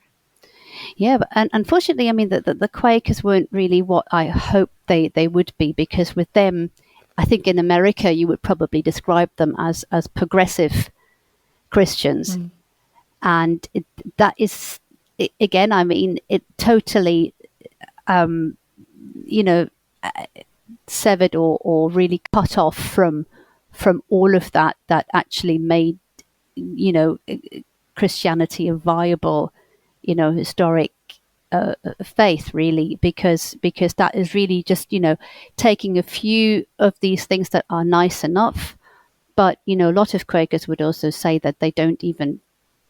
S1: Yeah, and unfortunately, I mean, the Quakers weren't really what I hoped they would be, because with them, I think in America you would probably describe them as progressive Christians. And that is, again, I mean, it totally, severed or really cut off from all of that actually made, Christianity a viable, historic faith, really, because that is really just, taking a few of these things that are nice enough. But, a lot of Quakers would also say that they don't even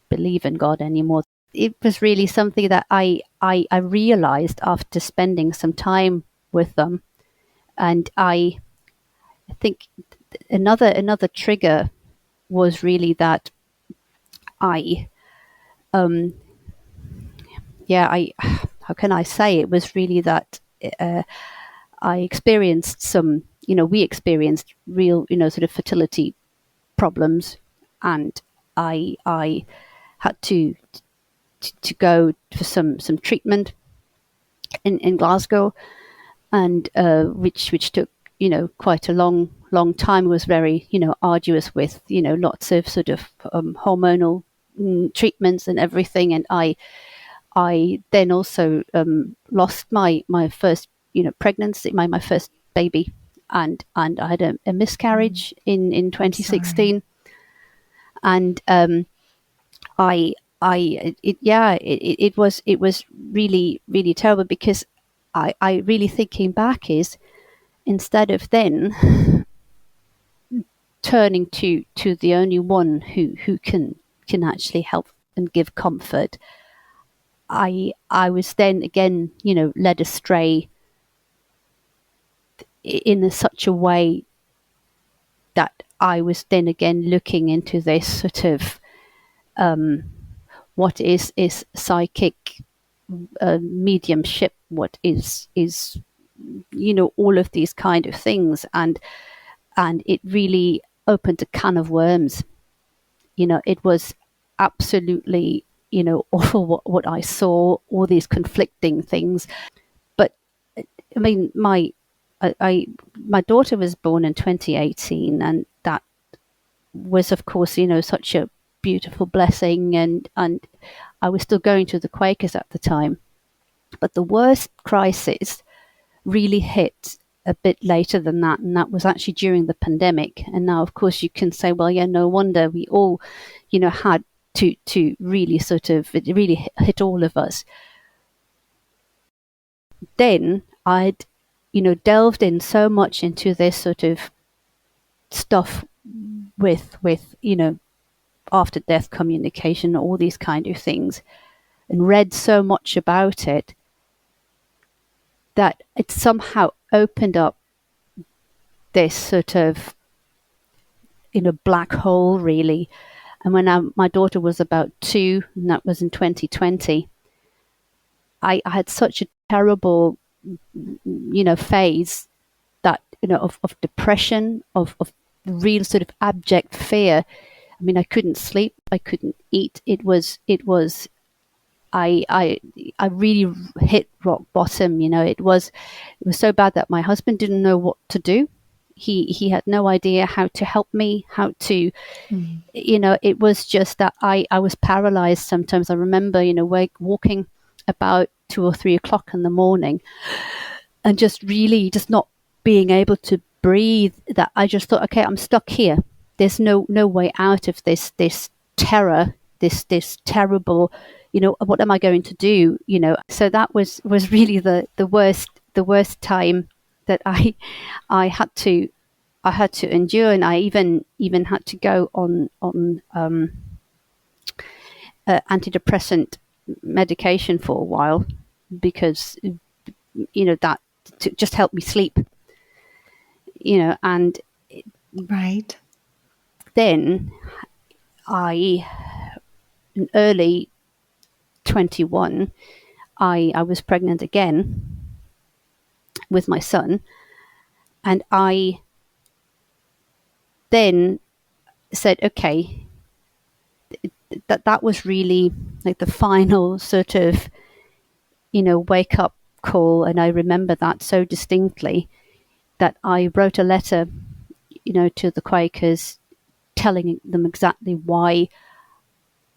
S1: believe in God anymore. It was really something that I realized after spending some time with them. And I think another trigger was really that how can I say, it was really that I experienced some, we experienced real, sort of fertility problems, and I had to go for some treatment in Glasgow, and which took quite a long time. It was very arduous, with lots of sort of hormonal treatments and everything. And I then also lost my first pregnancy, my first baby, and I had a miscarriage in 2016. Sorry. And it was really, really terrible, because I really, thinking back, is instead of then turning to the only one who can actually help and give comfort, I was then again, led astray in such a way that I was then again looking into this sort of what is psychic mediumship, what is all of these kind of things, and it really opened a can of worms. It was absolutely awful what I saw, all these conflicting things. But I mean, my daughter was born in 2018, and that was, of course, such a beautiful blessing, and I was still going to the Quakers at the time. But the worst crisis really hit a bit later than that, and that was actually during the pandemic. And now, of course, you can say, well, yeah, no wonder we all, had to really sort of, it really hit all of us. then I'd, delved in so much into this sort of stuff with after death communication, all these kind of things, and read so much about it that it somehow opened up this sort of black hole, really. And when my daughter was about 2, and that was in 2020, I had such a terrible phase that of depression, of real sort of abject fear. I mean, I couldn't sleep, I couldn't eat. It was I really hit rock bottom. It was so bad that my husband didn't know what to do. He had no idea how to help me, how to it was just that I was paralyzed sometimes. I remember walking about 2 or 3 o'clock in the morning and just not being able to breathe. That I just thought, okay, I'm stuck here. There's no way out of this terror, this terrible, what am I going to do? So that was really the worst time that I had to endure, and I even had to go on antidepressant medication for a while, because that to just help me sleep. And
S2: right.
S1: Then in early 21, I was pregnant again with my son, and I then said, okay, that was really like the final sort of wake up call. And I remember that so distinctly, that I wrote a letter to the Quakers, telling them exactly why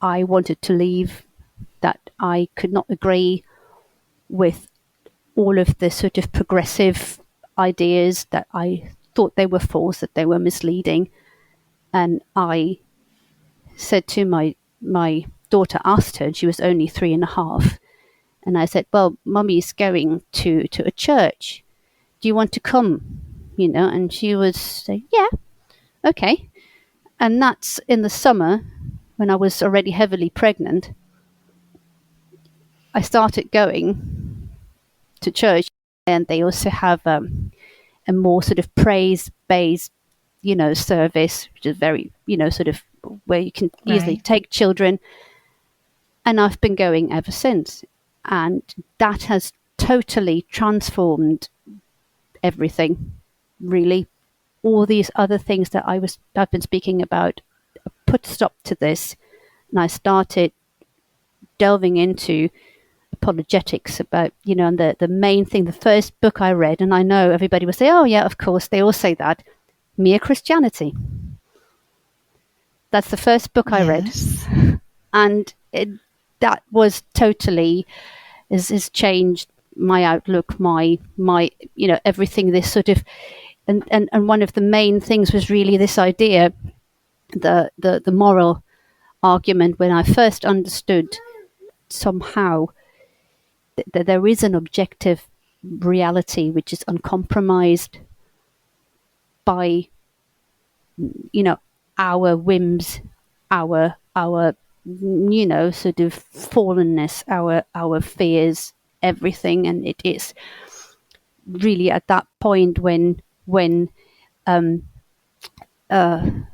S1: I wanted to leave, that I could not agree with all of the sort of progressive ideas, that I thought they were false, that they were misleading. And I said to my daughter, asked her, and she was only 3.5, and I said, well, Mummy's going to a church. Do you want to come? And she was saying, yeah, okay. And that's in the summer, when I was already heavily pregnant. I started going to church, and they also have a more sort of praise-based, service, which is very, sort of where you can easily take children. And I've been going ever since. And that has totally transformed everything, really. All these other things that I've been speaking about put stop to this, and I started delving into apologetics about, and the main thing, the first book I read, and I know everybody will say, oh yeah, of course, they all say that, Mere Christianity. That's the first book I read, and that was totally has changed my outlook, my everything. This sort of, and one of the main things was really this idea, the moral argument, when I first understood somehow that there is an objective reality which is uncompromised by our whims, our sort of fallenness, our fears, everything. And it is really at that point when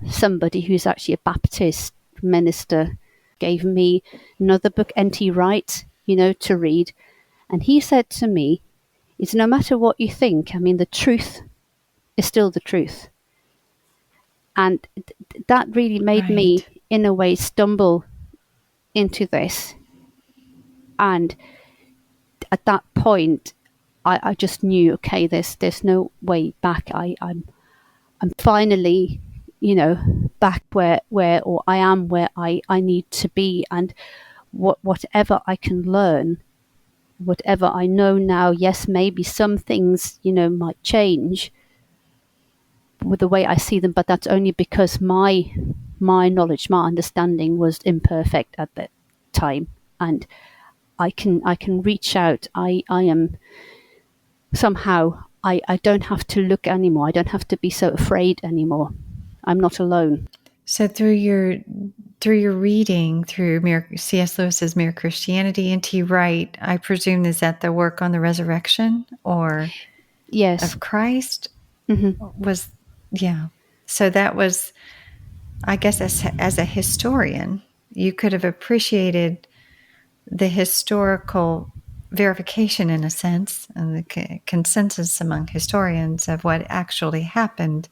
S1: somebody who's actually a Baptist minister gave me another book, N.T. Wright, to read. And he said to me, it's no matter what you think, I mean, the truth is still the truth. And that really made me, in a way, stumble into this. And at that point, I just knew, okay, there's no way back. I'm finally, back where or I am where I need to be. And whatever I can learn, whatever I know now, yes, maybe some things, might change with the way I see them, but that's only because my knowledge, my understanding was imperfect at that time. And I can reach out. I am somehow I don't have to look anymore. I don't have to be so afraid anymore. I'm not alone.
S2: So through your reading through C.S. Lewis's Mere Christianity, and T. Wright, I presume, is that the work on the resurrection or
S1: Yes.
S2: of Christ?
S1: Mm-hmm.
S2: Was yeah. So that was, I guess, as a historian, you could have appreciated the historical verification, in a sense, and the consensus among historians of what actually happened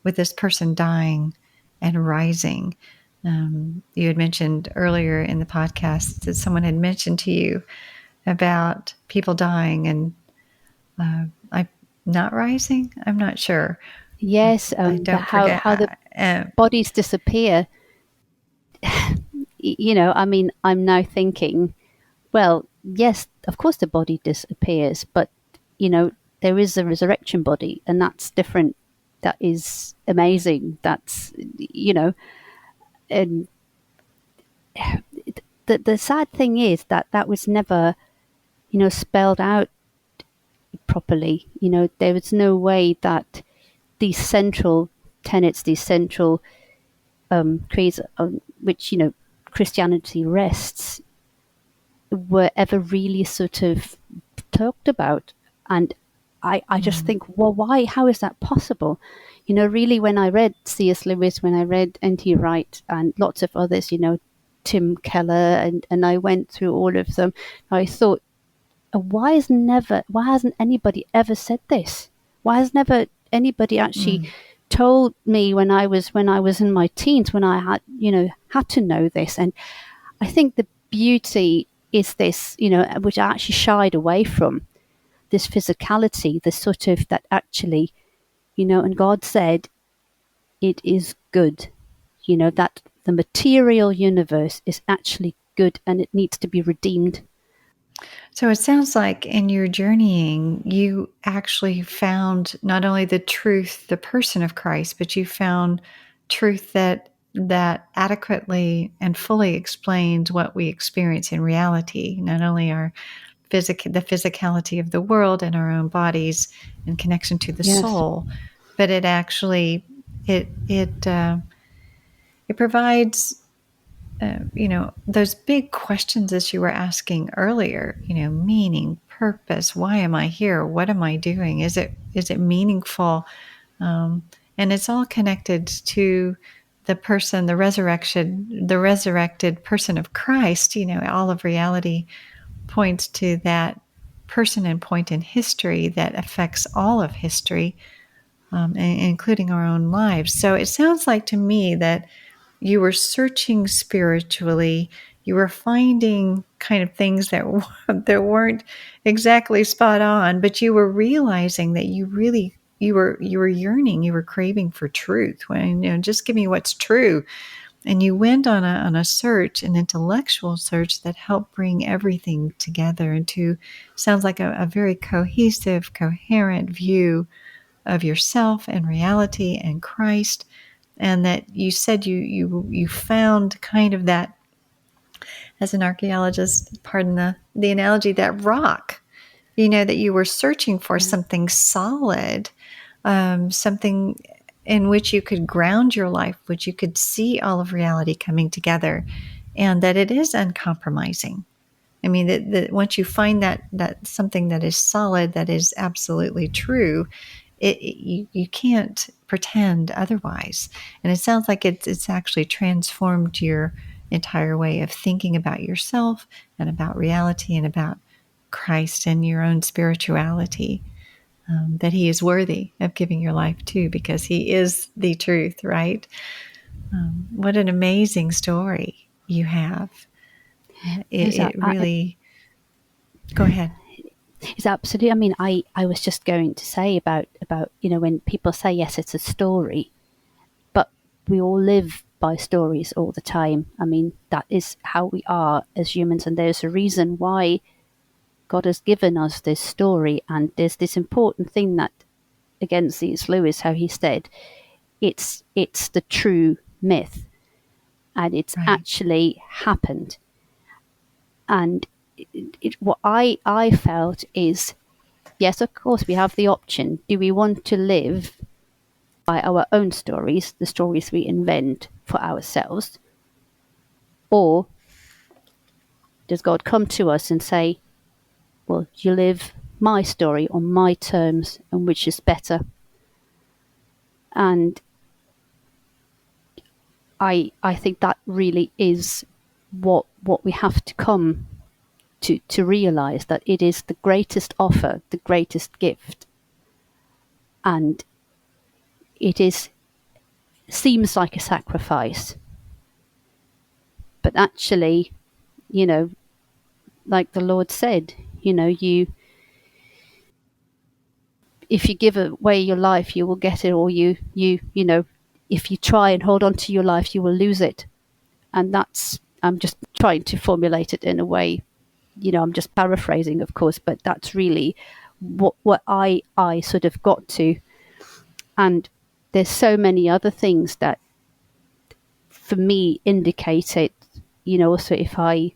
S2: with this person dying and rising. You had mentioned earlier in the podcast that someone had mentioned to you about people dying and I not rising. I'm not sure.
S1: Yes.
S2: I
S1: The,
S2: don't forget.
S1: how the bodies disappear. I mean, I'm now thinking, well, yes, of course the body disappears, but there is a resurrection body, and that's different. That is amazing. That's and the sad thing is that was never spelled out properly. There was no way that these central tenets, these central creeds on which Christianity rests, were ever really sort of talked about. And I just think, well, why? How is that possible? Really, when I read C.S. Lewis, when I read N.T. Wright and lots of others, Tim Keller, and I went through all of them, I thought, why hasn't anybody ever said this? Why has never anybody actually told me when I was in my teens, when I had to know this? And I think the beauty is this, which I actually shied away from, this physicality, the sort of that actually, and God said, it is good, that the material universe is actually good and it needs to be redeemed.
S2: So it sounds like in your journeying, you actually found not only the truth, the person of Christ, but you found truth that adequately and fully explains what we experience in reality, not only the physicality of the world and our own bodies in connection to the
S1: Yes.
S2: soul, but it actually it provides those big questions that you were asking earlier, meaning, purpose, why am I here? What am I doing? Is it meaningful? And it's all connected to the person, the resurrected person of Christ. All of reality points to that person and point in history that affects all of history, including our own lives. So it sounds like to me that you were searching spiritually. You were finding kind of things that weren't exactly spot on, but you were realizing that you were yearning, you were craving for truth. When just give me what's true. And you went on a search, an intellectual search that helped bring everything together into, sounds like a very cohesive, coherent view of yourself and reality and Christ. And that you said you found kind of that, as an archaeologist, pardon the analogy, that rock, that you were searching for something solid, something in which you could ground your life, which you could see all of reality coming together, and that it is uncompromising. I mean, that once you find that something that is solid, that is absolutely true, you can't pretend otherwise. And it sounds like it's actually transformed your entire way of thinking about yourself and about reality and about Christ and your own spirituality, that he is worthy of giving your life to, because he is the truth, right? What an amazing story you have. It really... Go ahead.
S1: It's absolutely. I mean, I was just going to say about when people say, yes, it's a story, but we all live by stories all the time. I mean, that is how we are as humans, and there's a reason why God has given us this story. And there's this important thing that, again, C.S. Lewis, how he said, it's the true myth, and it's actually happened. And what I felt is, yes, of course, we have the option. Do we want to live by our own stories, the stories we invent for ourselves? Or does God come to us and say, well, you live my story on my terms, and which is better? And I think that really is what we have to come to realize, that it is the greatest offer, the greatest gift. And it seems like a sacrifice. But actually, like the Lord said, if you give away your life, you will get it, or if you try and hold on to your life, you will lose it. And I'm just trying to formulate it in a way, I'm just paraphrasing, of course, but that's really what I sort of got to. And there's so many other things that, for me, indicate it. Also, if I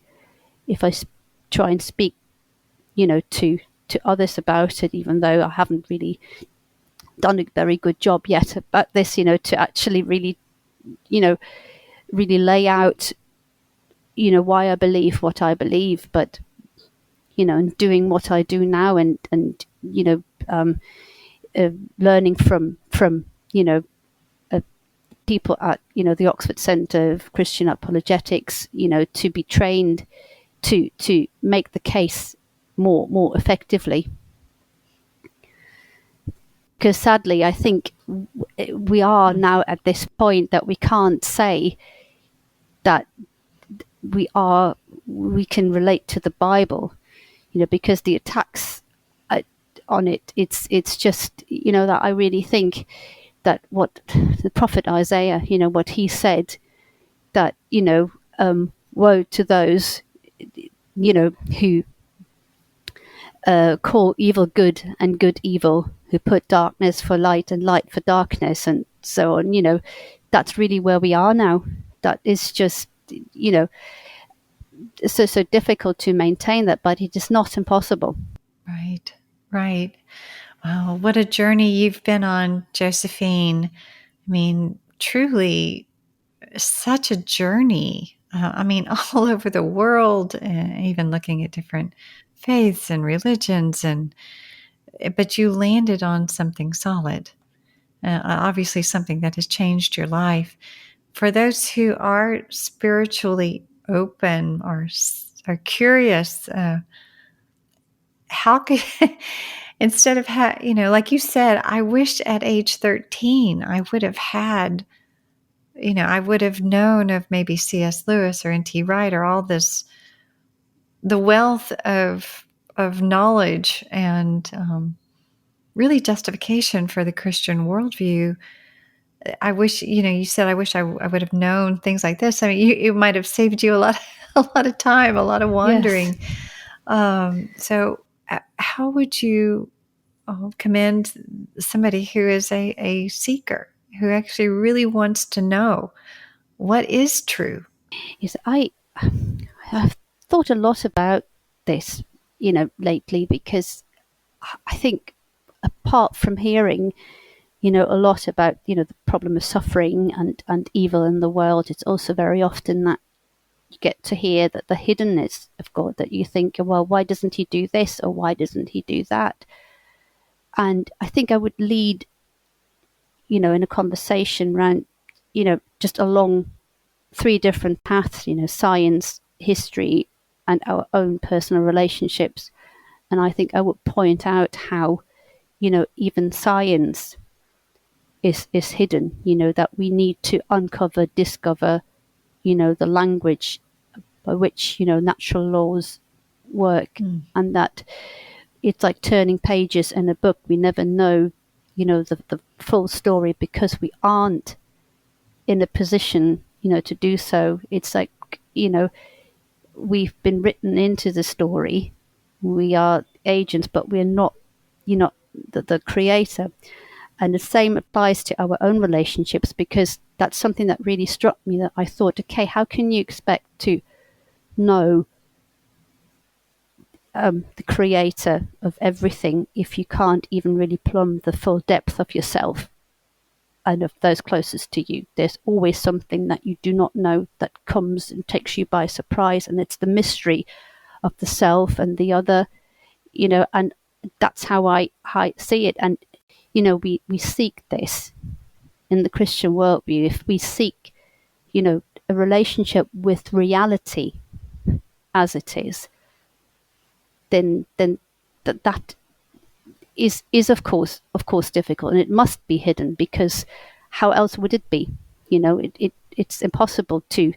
S1: try and speak, to others about it, even though I haven't really done a very good job yet about this, to actually really, really lay out, why I believe what I believe, but, and doing what I do now, and learning from people at, the Oxford Centre of Christian Apologetics, to be trained to make the case more effectively. Because sadly, I think we are now at this point that we can't say that we can relate to the Bible, because the attacks on it's just, that I really think that what the prophet Isaiah, what he said, that, woe to those, who call evil good and good evil, who put darkness for light and light for darkness, and so on. That's really where we are now. That is just, so difficult to maintain that, but it is not impossible.
S2: Right. Wow, what a journey you've been on, Josephine. I mean, truly such a journey. All over the world, and even looking at different faiths and religions, but you landed on something solid. Obviously, something that has changed your life. For those who are spiritually open or are curious, how could instead of like you said, I wish at age 13 I would have had. I would have known of maybe C.S. Lewis or N.T. Wright, or all this, the wealth of knowledge and really justification for the Christian worldview. I wish, you said, I wish I would have known things like this. I mean, it might have saved you a lot of time, a lot of wandering. Yes. So how would you commend somebody who is a seeker, who actually really wants to know what is true?
S1: Yes, I've thought a lot about this, lately, because I think, apart from hearing, a lot about, the problem of suffering and evil in the world, it's also very often that you get to hear that the hiddenness of God, that you think, well, why doesn't he do this, or why doesn't he do that? And I think I would lead, in a conversation around, just along three different paths, science, history, and our own personal relationships. And I think I would point out how, even science is hidden, that we need to discover, the language by which, natural laws work, and that it's like turning pages in a book. We never know, the full story, because we aren't in a position, to do so. It's like, we've been written into the story. We are agents, but we're not, the creator. And the same applies to our own relationships, because that's something that really struck me, that I thought, okay, how can you expect to know the creator of everything if you can't even really plumb the full depth of yourself and of those closest to you. There's always something that you do not know that comes and takes you by surprise, and it's the mystery of the self and the other, and that's how I see it. And we seek this in the Christian worldview. If we seek a relationship with reality as it is, then that is of course difficult, and it must be hidden, because how else would it be? It's impossible to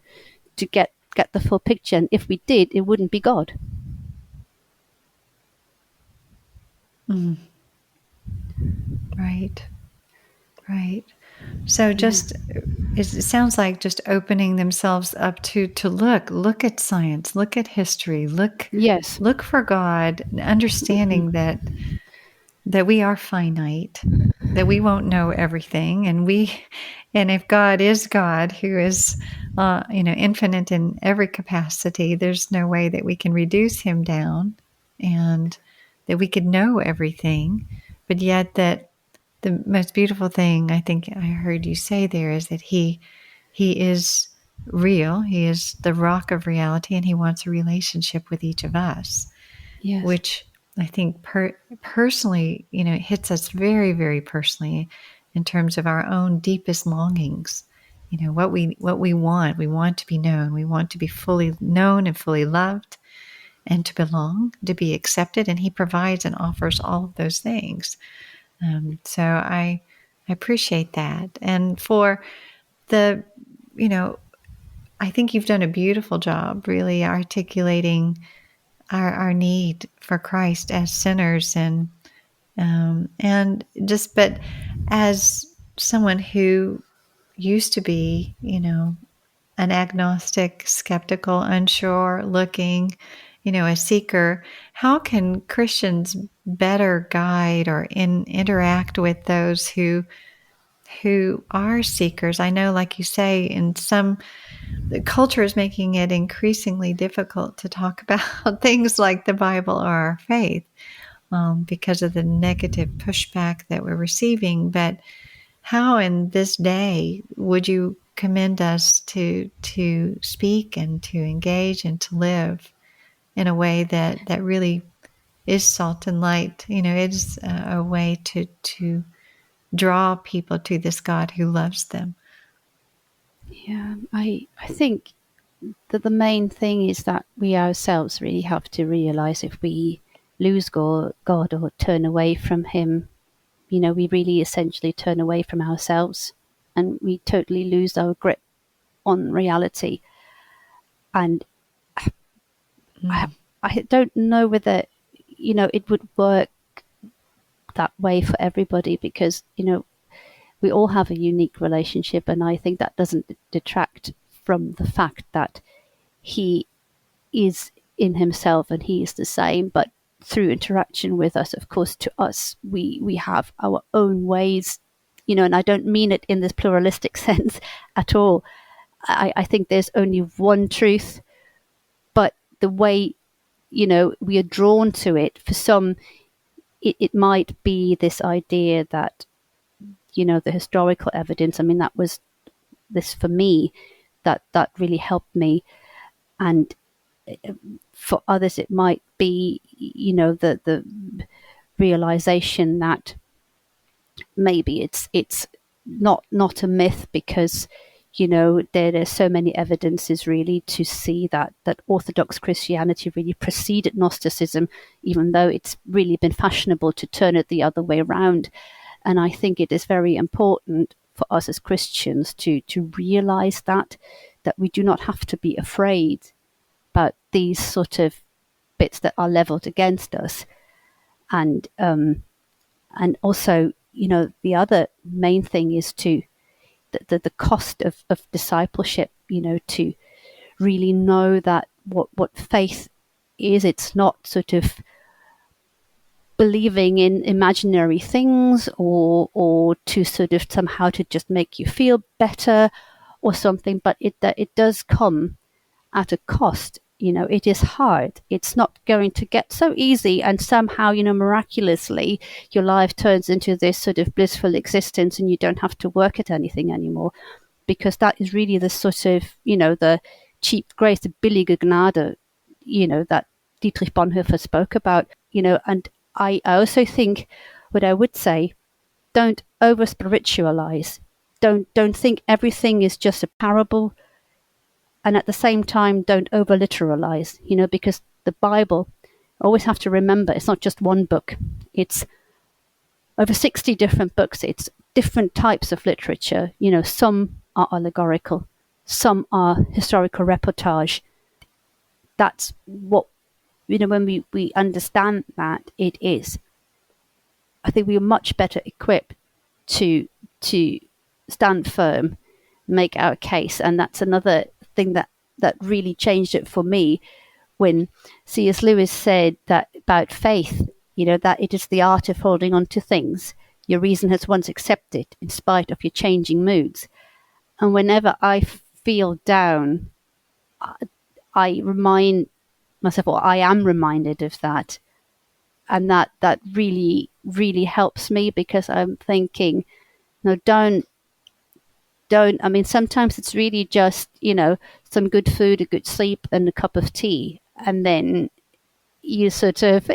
S1: get the full picture, and if we did, it wouldn't be God.
S2: Right. So just it sounds like just opening themselves up to look at science, look at history, look for God, understanding that we are finite, that we won't know everything, and if God is God, who is infinite in every capacity, there's no way that we can reduce him down, and that we could know everything, but yet that the most beautiful thing I think I heard you say there is that he is real. He is the rock of reality, and he wants a relationship with each of us, which I think personally, hits us very, very personally in terms of our own deepest longings. What we want. We want to be known. We want to be fully known and fully loved, and to belong, to be accepted. And he provides and offers all of those things. So I appreciate that. And for the, I think you've done a beautiful job really articulating our need for Christ as sinners, but as someone who used to be, an agnostic, skeptical, unsure looking, a seeker, how can Christians better guide or interact with those who are seekers? I know, like you say, in some the culture is making it increasingly difficult to talk about things like the Bible or our faith because of the negative pushback that we're receiving. But how in this day would you commend us to speak and to engage and to live in a way that really is salt and light? It is a way to draw people to this God who loves them.
S1: Yeah, I think that the main thing is that we ourselves really have to realize if we lose God or turn away from him, we really essentially turn away from ourselves, and we totally lose our grip on reality. And I don't know whether it would work that way for everybody, because we all have a unique relationship, and I think that doesn't detract from the fact that he is in himself and he is the same, but through interaction with us, of course, to us, we have our own ways, and I don't mean it in this pluralistic sense at all. I think there's only one truth, but the way, we are drawn to it, for some, it might be this idea that, the historical evidence, that was this for me, that really helped me. And for others, it might be, the realization that maybe it's not a myth, because there's so many evidences really to see that Orthodox Christianity really preceded Gnosticism, even though it's really been fashionable to turn it the other way around. And I think it is very important for us as Christians to realize that we do not have to be afraid about these sort of bits that are leveled against us. And also, the other main thing is to the cost of discipleship, to really know that what faith is. It's not sort of believing in imaginary things or to sort of somehow to just make you feel better or something, but it does come at a cost. It is hard. It's not going to get so easy and somehow, miraculously, your life turns into this sort of blissful existence and you don't have to work at anything anymore. Because that is really the sort of, the cheap grace, the billige Gnade, that Dietrich Bonhoeffer spoke about, and I also think what I would say, don't over spiritualize. Don't think everything is just a parable. And at the same time, don't over literalize, because the Bible, always have to remember, it's not just one book. It's over 60 different books. It's different types of literature. Some are allegorical, some are historical reportage. That's what, when we understand that it is, I think we are much better equipped to stand firm, make our case. And that's another thing that really changed it for me when C.S. Lewis said that about faith, that it is the art of holding on to things your reason has once accepted in spite of your changing moods. And whenever I feel down, I remind myself, or I am reminded of that. And that really, really helps me, because I'm thinking, no, don't. I mean, sometimes it's really just, some good food, a good sleep, and a cup of tea. And then you sort of,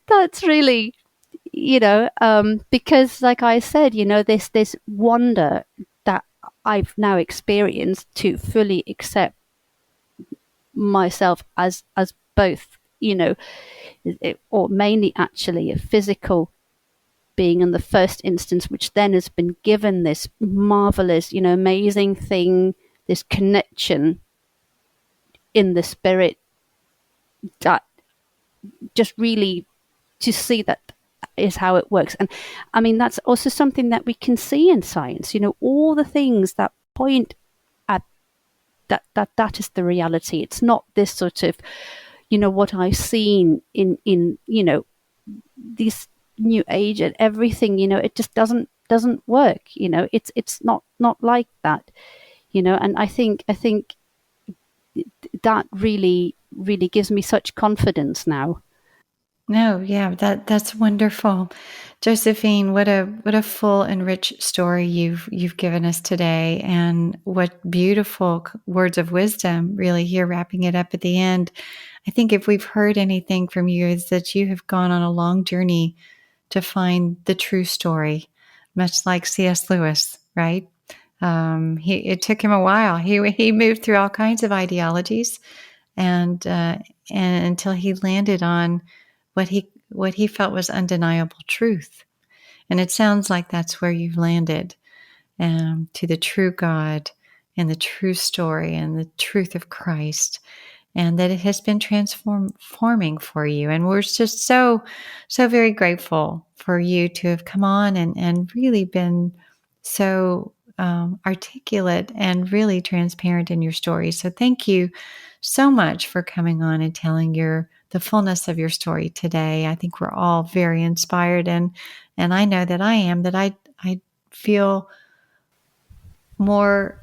S1: that's really, because like I said, this wonder that I've now experienced to fully accept myself as both, or mainly actually a physical being in the first instance, which then has been given this marvelous, amazing thing, this connection in the spirit, that just really to see that is how it works. And I mean, that's also something that we can see in science, all the things that point at that is the reality. It's not this sort of, what I've seen in these new age and everything, it just doesn't work. It's not like that, and I think that really gives me such confidence now.
S2: No, yeah, that's wonderful. Josephine, what a full and rich story you've given us today, and what beautiful words of wisdom, really, here wrapping it up at the end. I think if we've heard anything from you, is that you have gone on a long journey to find the true story, much like C.S. Lewis, right? It took him a while. He moved through all kinds of ideologies, and until he landed on what he felt was undeniable truth. And it sounds like that's where you've landed, to the true God and the true story and the truth of Christ, and that it has been transforming for you. And we're just so very grateful for you to have come on and really been so articulate and really transparent in your story. So thank you so much for coming on and telling the fullness of your story today. I think we're all very inspired, and I know that I am, that I feel more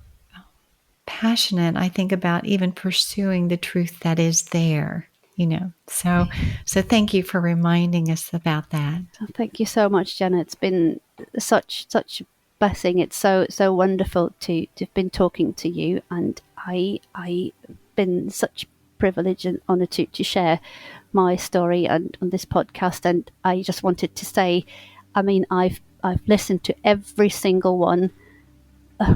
S2: passionate, I think, about even pursuing the truth that is there, So thank you for reminding us about that.
S1: Thank you so much, Jana. It's been such a blessing. It's so wonderful to have been talking to you, and I've been such privilege and honor to share my story on this podcast. And I just wanted to say, I mean, I've listened to every single one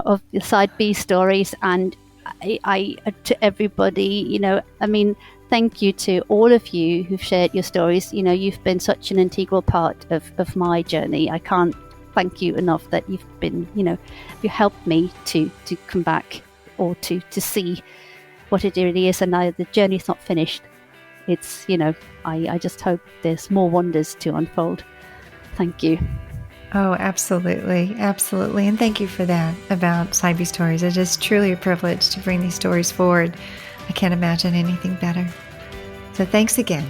S1: of the side B stories, and I to everybody, I mean, thank you to all of you who've shared your stories. You've been such an integral part of my journey. I can't thank you enough that you've been, you helped me to come back, or to see what it really is. And the journey's not finished. It's, I just hope there's more wonders to unfold. Thank you.
S2: Oh, absolutely. Absolutely. And thank you for that about Side B Stories. It is truly a privilege to bring these stories forward. I can't imagine anything better. So thanks again.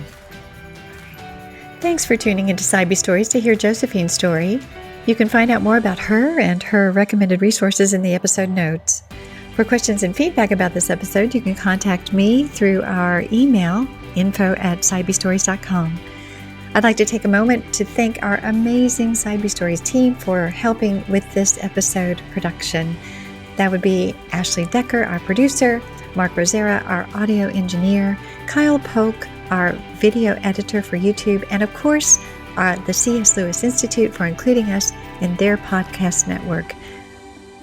S2: Thanks for tuning into Side B Stories to hear Josephine's story. You can find out more about her and her recommended resources in the episode notes. For questions and feedback about this episode, you can contact me through our email, info@SciBeStories.com. I'd like to take a moment to thank our amazing SciBe Stories team for helping with this episode production. That would be Ashley Decker, our producer, Mark Rosera, our audio engineer, Kyle Polk, our video editor for YouTube, and of course, the C.S. Lewis Institute for including us in their podcast network.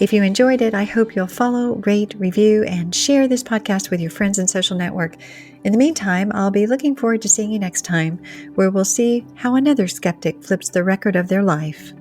S2: If you enjoyed it, I hope you'll follow, rate, review, and share this podcast with your friends and social network. In the meantime, I'll be looking forward to seeing you next time, where we'll see how another skeptic flips the record of their life.